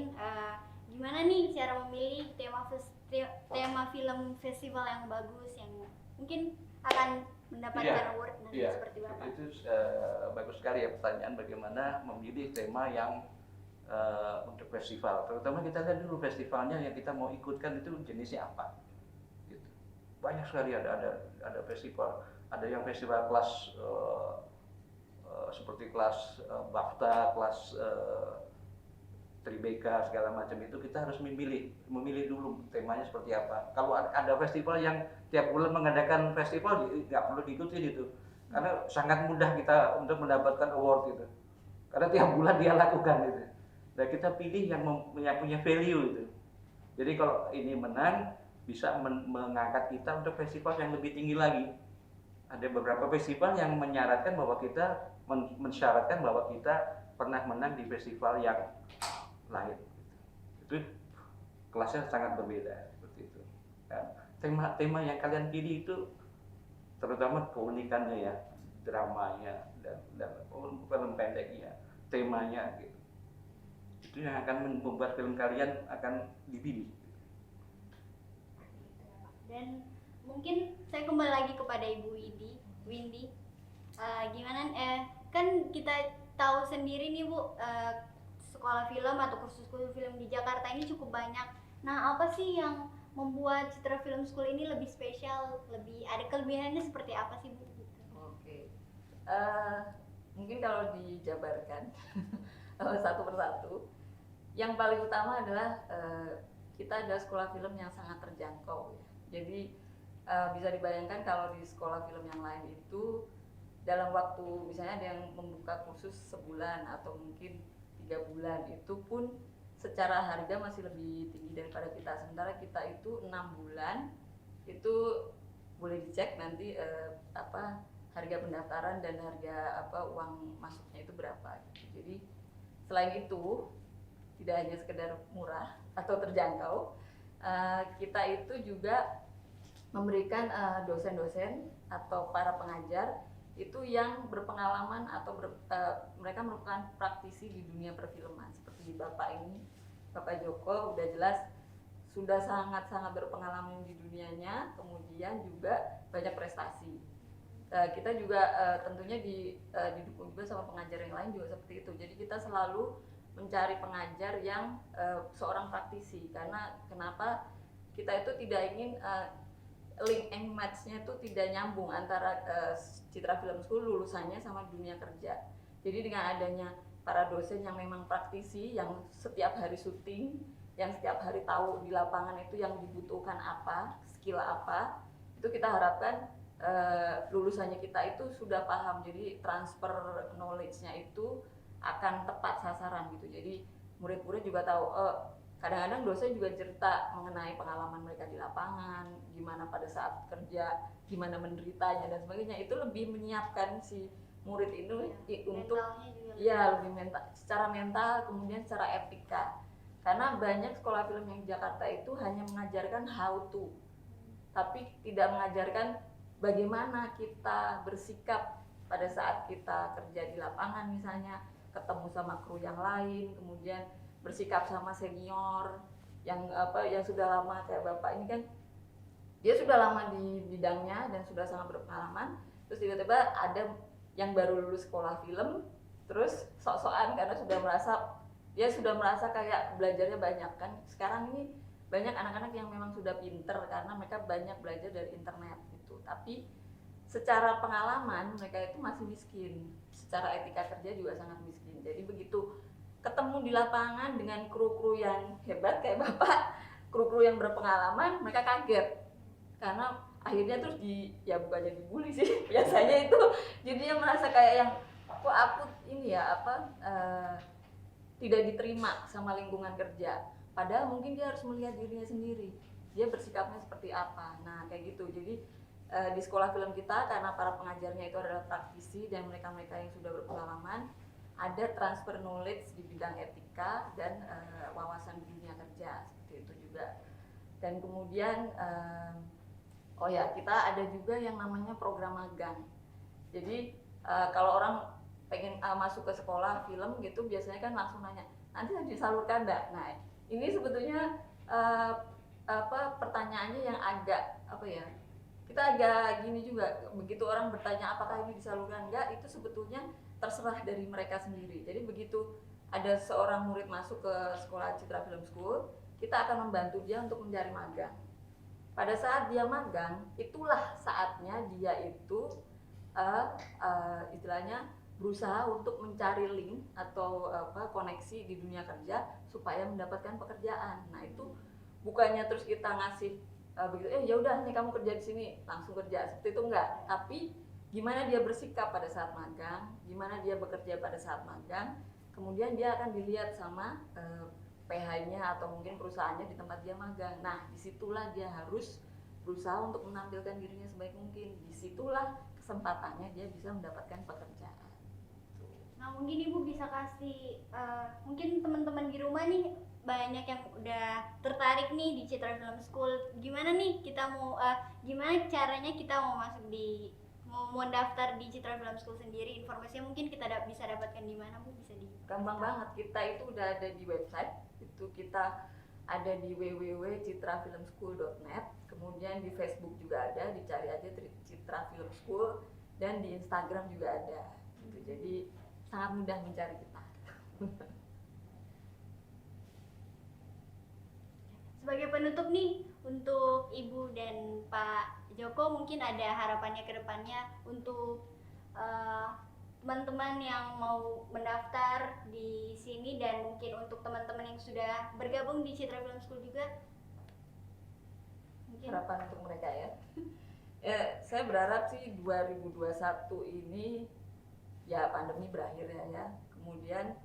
Speaker 15: gimana nih cara memilih tema film festival yang bagus yang mungkin akan mendapatkan award nanti seperti Bapak.
Speaker 21: Itu bagus sekali ya pertanyaan, bagaimana memilih tema yang untuk festival. Terutama kita lihat dulu festivalnya yang kita mau ikutkan itu jenisnya apa. Gitu. Banyak sekali ada festival, ada yang festival kelas seperti kelas BAFTA, kelas Tribeca segala macam, itu kita harus memilih dulu temanya seperti apa. Kalau ada festival yang tiap bulan mengadakan festival, nggak perlu diikuti itu, karena sangat mudah kita untuk mendapatkan award itu, karena tiap bulan dia lakukan itu. Dan kita pilih yang punya value itu. Jadi kalau ini menang, bisa mengangkat kita untuk festival yang lebih tinggi lagi. Ada beberapa festival yang mensyaratkan bahwa kita pernah menang di festival yang lain. Itu kelasnya sangat berbeda seperti itu. Nah, tema yang kalian pilih itu terutama keunikannya ya, dramanya dan film pendeknya, temanya gitu. Itu yang akan membuat film kalian akan dipilih.
Speaker 15: Dan mungkin saya kembali lagi kepada Ibu Windy. Gimana? Kan kita tahu sendiri nih Bu, sekolah film atau kursus film di Jakarta ini cukup banyak. Nah, apa sih yang membuat Citra Film School ini lebih spesial, lebih ada kelebihannya seperti apa sih Bu?
Speaker 11: Oke. Mungkin kalau dijabarkan satu persatu, yang paling utama adalah kita ada sekolah film yang sangat terjangkau ya. Jadi bisa dibayangkan kalau di sekolah film yang lain itu dalam waktu misalnya ada yang membuka kursus sebulan atau mungkin 3 bulan, itu pun secara harga masih lebih tinggi daripada kita. Sementara kita itu 6 bulan itu boleh dicek nanti harga pendaftaran dan harga uang masuknya itu berapa gitu. Jadi selain itu tidak hanya sekedar murah atau terjangkau, kita itu juga memberikan dosen-dosen atau para pengajar itu yang berpengalaman atau mereka merupakan praktisi di dunia perfilman. Seperti Bapak ini, Bapak Joko udah jelas sudah sangat-sangat berpengalaman di dunianya, kemudian juga banyak prestasi. Kita juga tentunya didukung juga sama pengajar yang lain juga seperti itu. Jadi kita selalu mencari pengajar yang seorang praktisi, karena kenapa kita itu tidak ingin link and match-nya itu tidak nyambung antara Citra Film School lulusannya sama dunia kerja. Jadi dengan adanya para dosen yang memang praktisi, yang setiap hari syuting, yang setiap hari tahu di lapangan itu yang dibutuhkan apa, skill apa, itu kita harapkan lulusannya kita itu sudah paham. Jadi transfer knowledge-nya itu akan tepat sasaran gitu. Jadi murid-murid juga tahu, kadang-kadang dosen juga cerita mengenai pengalaman mereka di lapangan, gimana pada saat kerja, gimana menderitanya dan sebagainya. Itu lebih menyiapkan si murid itu untuk lebih mental, secara mental, kemudian secara etika. Karena banyak sekolah film yang di Jakarta itu hanya mengajarkan how to, tapi tidak mengajarkan bagaimana kita bersikap pada saat kita kerja di lapangan, misalnya ketemu sama kru yang lain, kemudian bersikap sama senior yang sudah lama kayak Bapak ini kan, dia sudah lama di bidangnya dan sudah sangat berpengalaman, terus tiba-tiba ada yang baru lulus sekolah film, terus sok-sokan karena sudah merasa kayak belajarnya banyak kan. Sekarang ini banyak anak-anak yang memang sudah pinter karena mereka banyak belajar dari internet gitu. Tapi secara pengalaman mereka itu masih miskin, secara etika kerja juga sangat miskin. Jadi begitu ketemu di lapangan dengan kru-kru yang hebat kayak Bapak, kru-kru yang berpengalaman, mereka kaget karena akhirnya terus ya bukannya dibully sih biasanya itu, jadinya merasa kayak yang kok aku ini ya tidak diterima sama lingkungan kerja. Padahal mungkin dia harus melihat dirinya sendiri, dia bersikapnya seperti apa. Nah kayak gitu. Jadi di sekolah film kita karena para pengajarnya itu adalah praktisi dan mereka-mereka yang sudah berpengalaman, ada transfer knowledge di bidang etika dan wawasan di dunia kerja seperti itu juga. Dan kemudian kita ada juga yang namanya program magang. Jadi kalau orang pengen masuk ke sekolah film gitu biasanya kan langsung nanya, nanti harus disalurkan enggak? Nah ini sebetulnya pertanyaannya yang agak kita agak gini juga, begitu orang bertanya apakah ini disalurkan enggak, itu sebetulnya terserah dari mereka sendiri. Jadi begitu ada seorang murid masuk ke sekolah Citra Film School, kita akan membantu dia untuk mencari magang. Pada saat dia magang, itulah saatnya dia itu istilahnya berusaha untuk mencari link atau koneksi di dunia kerja supaya mendapatkan pekerjaan. Nah itu bukannya terus kita ngasih begitu ya udah nih kamu kerja di sini langsung kerja, seperti itu enggak. Tapi gimana dia bersikap pada saat magang, gimana dia bekerja pada saat magang, kemudian dia akan dilihat sama PH-nya atau mungkin perusahaannya di tempat dia magang. Nah disitulah dia harus berusaha untuk menampilkan dirinya sebaik mungkin. Disitulah kesempatannya dia bisa mendapatkan pekerjaan.
Speaker 15: Nah mungkin Ibu bisa kasih, mungkin teman-teman di rumah nih banyak yang udah tertarik nih di Citra Film School. Gimana nih kita mau, gimana caranya kita mau masuk mau daftar di Citra Film School sendiri? Informasinya mungkin kita bisa dapatkan di mana Bu? Bisa di?
Speaker 11: Gampang banget, kita itu udah ada di website, itu kita ada di www.citrafilmschool.net. Kemudian di Facebook juga ada, dicari aja Citra Film School, dan di Instagram juga ada. Gitu. Jadi sangat mudah mencari kita.
Speaker 15: Sebagai penutup nih, untuk Ibu dan Pak Joko mungkin ada harapannya ke depannya untuk teman-teman yang mau mendaftar di sini dan mungkin untuk teman-teman yang sudah bergabung di Citra Film School juga. Mungkin
Speaker 11: harapan untuk mereka ya. Saya berharap sih 2021 ini ya pandemi berakhir ya. Kemudian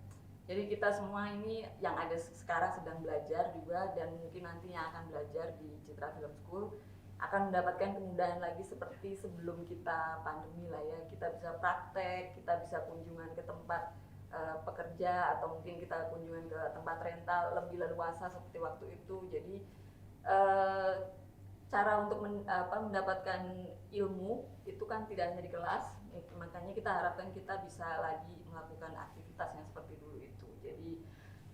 Speaker 11: jadi kita semua ini yang ada sekarang sedang belajar juga dan mungkin nantinya akan belajar di Citra Film School akan mendapatkan kemudahan lagi seperti sebelum kita pandemi lah ya. Kita bisa praktek, kita bisa kunjungan ke tempat pekerja atau mungkin kita kunjungan ke tempat rental lebih leluasa seperti waktu itu. Jadi cara untuk mendapatkan ilmu itu kan tidak hanya di kelas, makanya kita harapkan kita bisa lagi melakukan aktivitas yang seperti dulu itu. Jadi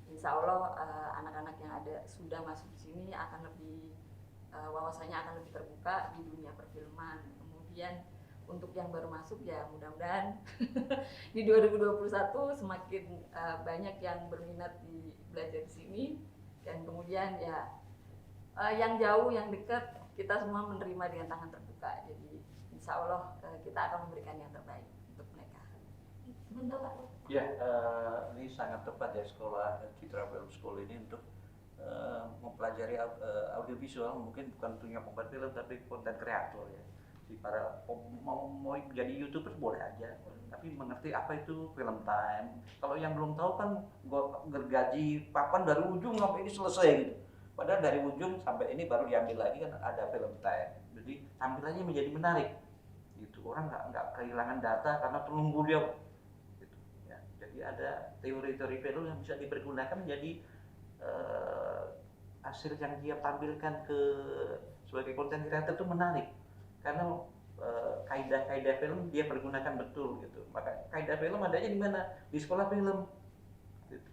Speaker 11: insya Allah anak-anak yang sudah masuk di sini akan lebih wawasannya akan lebih terbuka di dunia perfilman. Kemudian untuk yang baru masuk ya mudah-mudahan di 2021 semakin banyak yang berminat di belajar di sini dan kemudian ya yang jauh yang dekat kita semua menerima dengan tangan terbuka. Jadi insya Allah kita akan memberikan yang terbaik untuk mereka.
Speaker 21: Ya, ini sangat tepat ya sekolah Citra Film School ini untuk mempelajari audiovisual, mungkin bukan punya pembuat film tapi konten kreator ya. Jadi para mau jadi YouTuber boleh aja, tapi mengerti apa itu film time. Kalau yang belum tahu kan gergaji papan dari ujung sampai ini selesai gitu. Padahal dari ujung sampai ini baru diambil lagi kan ada film time. Jadi tampilannya menjadi menarik. Gitu. Orang nggak kehilangan data karena terlunggu dia. Gitu. Ya. Jadi ada teori-teori film yang bisa dipergunakan menjadi hasil yang dia tampilkan sebagai konten kreator itu menarik. Karena kaidah-kaidah film dia pergunakan betul gitu. Maka kaidah film adanya di mana? Di sekolah film. Gitu.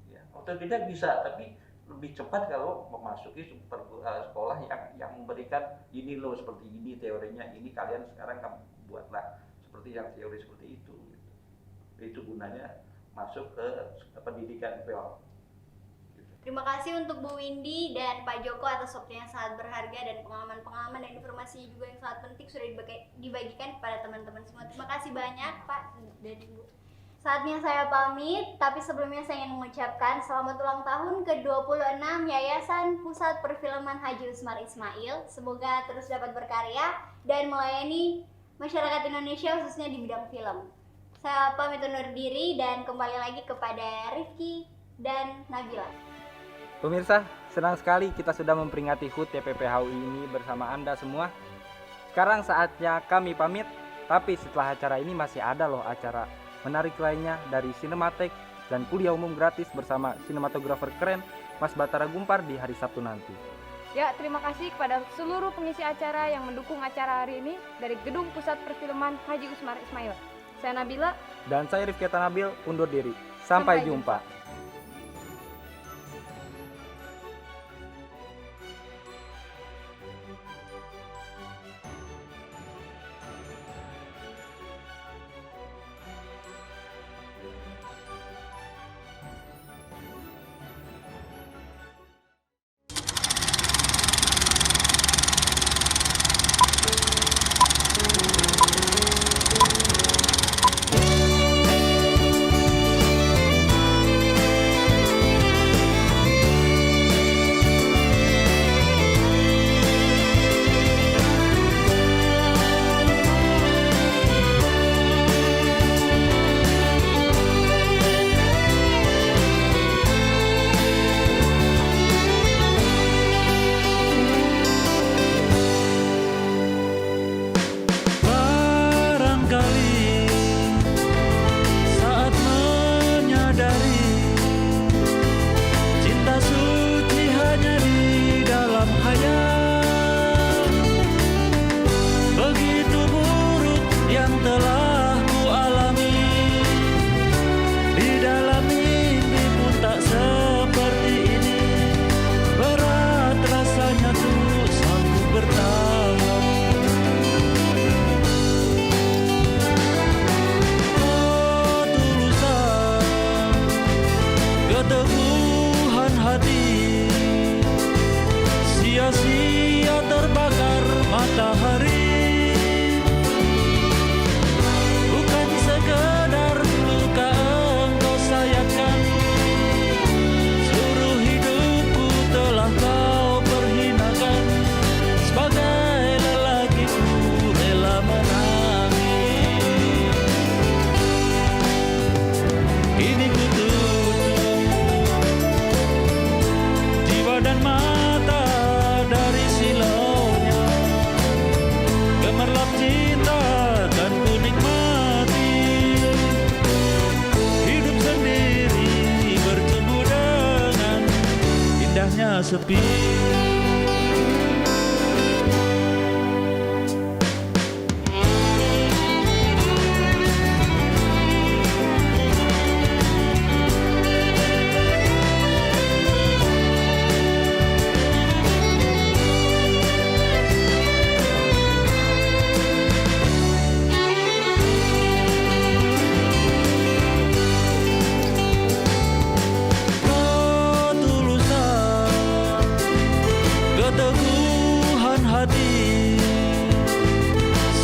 Speaker 21: Ya. Otodidak bisa, tapi lebih cepat kalau memasuki sekolah yang memberikan ini loh seperti ini teorinya, ini kalian sekarang kamu buatlah seperti yang teori seperti itu. Gitu. Itu gunanya masuk ke pendidikan film.
Speaker 15: Terima kasih untuk Bu Windy dan Pak Joko atas waktu yang sangat berharga dan pengalaman-pengalaman dan informasi juga yang sangat penting sudah dibagikan kepada teman-teman semua. Terima kasih banyak Pak dan Ibu. Saatnya saya pamit, tapi sebelumnya saya ingin mengucapkan selamat ulang tahun ke-26 Yayasan Pusat Perfilman Haji Usmar Ismail. Semoga terus dapat berkarya dan melayani masyarakat Indonesia khususnya di bidang film. Saya pamit undur diri dan kembali lagi kepada Rifki dan Nabila.
Speaker 1: Pemirsa, senang sekali kita sudah memperingati HUT YPPHUI ini bersama Anda semua. Sekarang saatnya kami pamit, tapi setelah acara ini masih ada loh acara menarik lainnya dari Sinematek dan kuliah umum gratis bersama sinematografer keren Mas Batara Gumpar di hari Sabtu nanti.
Speaker 2: Ya, terima kasih kepada seluruh pengisi acara yang mendukung acara hari ini dari Gedung Pusat Perfilman Haji Usmar Ismail. Saya Nabila.
Speaker 1: Dan saya Rifki Tanabil undur diri. Sampai jumpa.
Speaker 3: sepi. Keteguhan hati,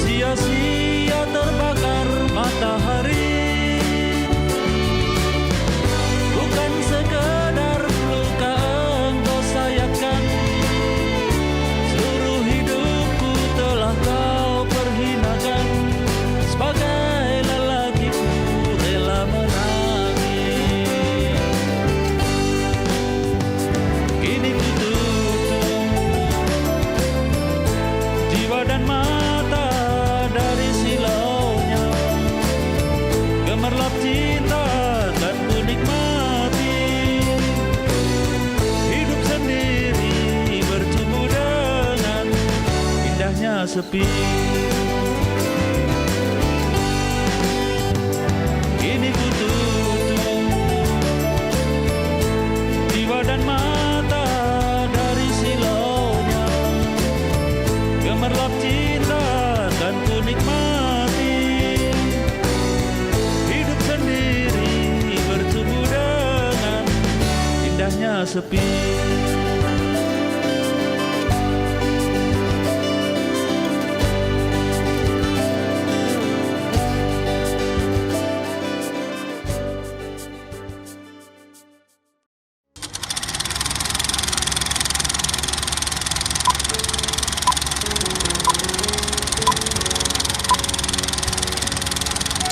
Speaker 3: sia-sia terbakar matahari. Bukan sekedar luka engkau sayatkan, seluruh hidupku telah kau perhinakan. Sebagai lelakiku rela menangis, kini ku dan mata dari silaunya, gemerlap cinta kan ku nikmati. Hidup sendiri bercumbu dengan indahnya sepi. Kini ku tutup jiwa dan mata dari silaunya, gemerlap cinta kan ku nikmati. sepi.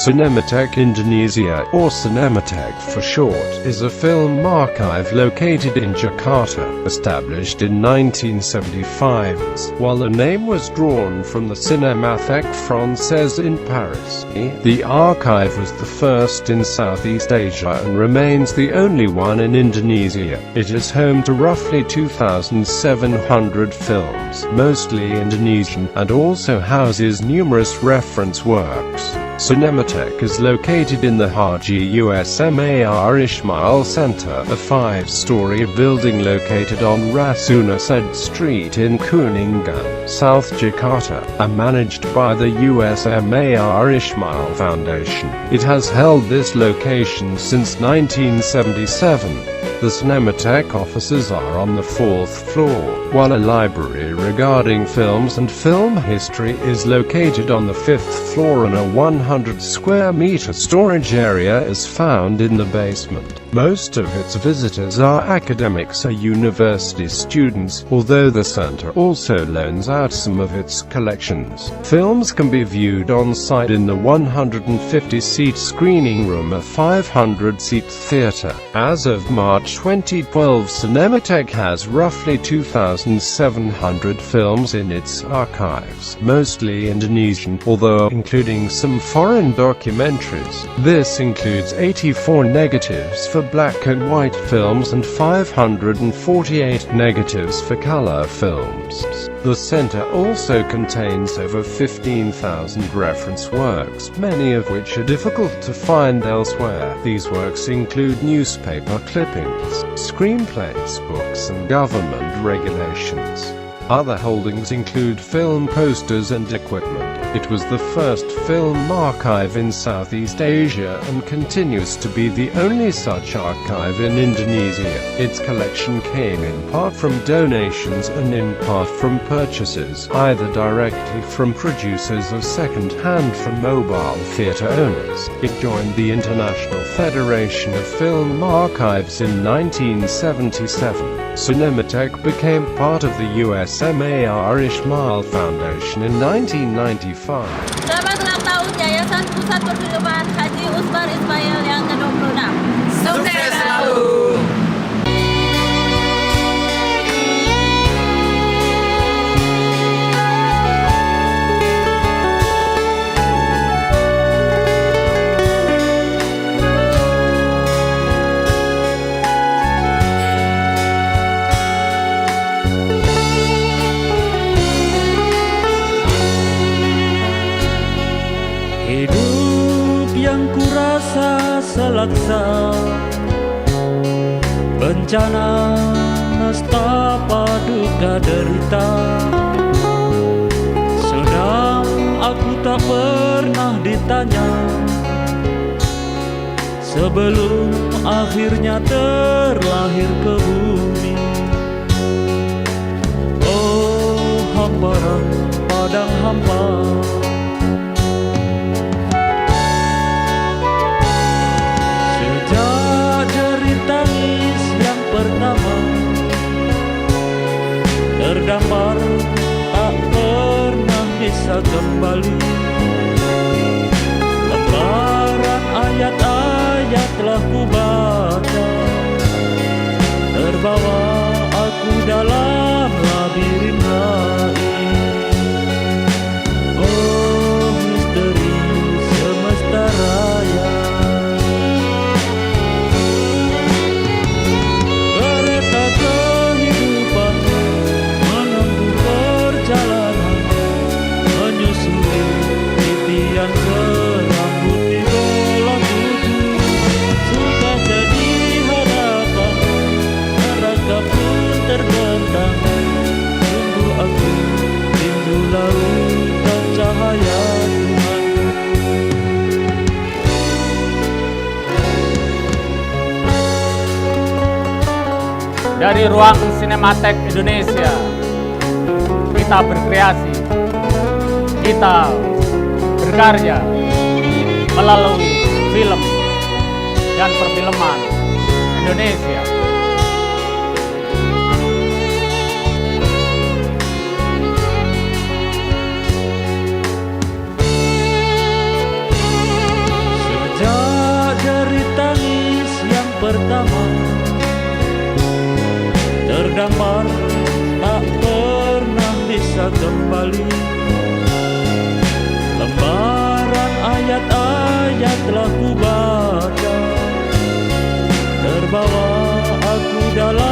Speaker 5: Cinematheque Indonesia, or Cinematheque for short, is a film archive located in Jakarta, established in 1975, while the name was drawn from the Cinémathèque Française in Paris. The archive was the first in Southeast Asia and remains the only one in Indonesia. It is home to roughly 2,700 films, mostly Indonesian, and also houses numerous reference works. Cinematheque is located in the Haji Usmar Ismail Center, a 5-story building located on Rasuna Said Street in Kuningan, South Jakarta, and managed by the Usmar Ismail Foundation. It has held this location since 1977. The Cinematheque offices are on the 4th floor, while a library regarding films and film history is located on the 5th floor, and a 100-square-meter storage area is found in the basement. Most of its visitors are academics or university students, although the center also loans out some of its collections. Films can be viewed on-site in the 150-seat screening room, a 500-seat theater. As of March 2012, Cinematheque has roughly 2,700 films in its archives, mostly Indonesian, although including some foreign documentaries. This includes 84 negatives for black and white films and 548 negatives for color films. The center also contains over 15,000 reference works, many of which are difficult to find elsewhere. These works include newspaper clippings, screenplays, books, and government regulations. Other holdings include film posters and equipment. It was the first film archive in Southeast Asia and continues to be the only such archive in Indonesia. Its collection came in part from donations and in part from purchases, either directly from producers or second-hand from mobile theater owners. It joined the International Federation of Film Archives in 1977. Cinematheque became part of the Usmar Ismail Foundation in 1995.
Speaker 22: Selamat ulang tahun Yayasan Pusat Perfilman Haji Usmar Ismail yang ke-26. Sukses selalu!
Speaker 3: Hidup yang kurasa selaksa, bencana, nestapa, duka derita. Sedang aku tak pernah ditanya, sebelum akhirnya terlahir ke bumi. Oh, hamparan padang hampa, pertama terdampar tak pernah bisa kembali. Lembaran ayat-ayat telah ku baca, terbawa aku dalam labirin gaib. Oh, misteri semesta raya, yang serambut di bola tujuh. Suka
Speaker 16: dari ruang Sinematek Indonesia, kita berkreasi, kita berkarya melalui film dan perfilman Indonesia.
Speaker 3: Sejak dari tangis yang pertama terdampar tak pernah bisa kembali, lembaran ayat-ayat telah ku baca, terbawa aku dalam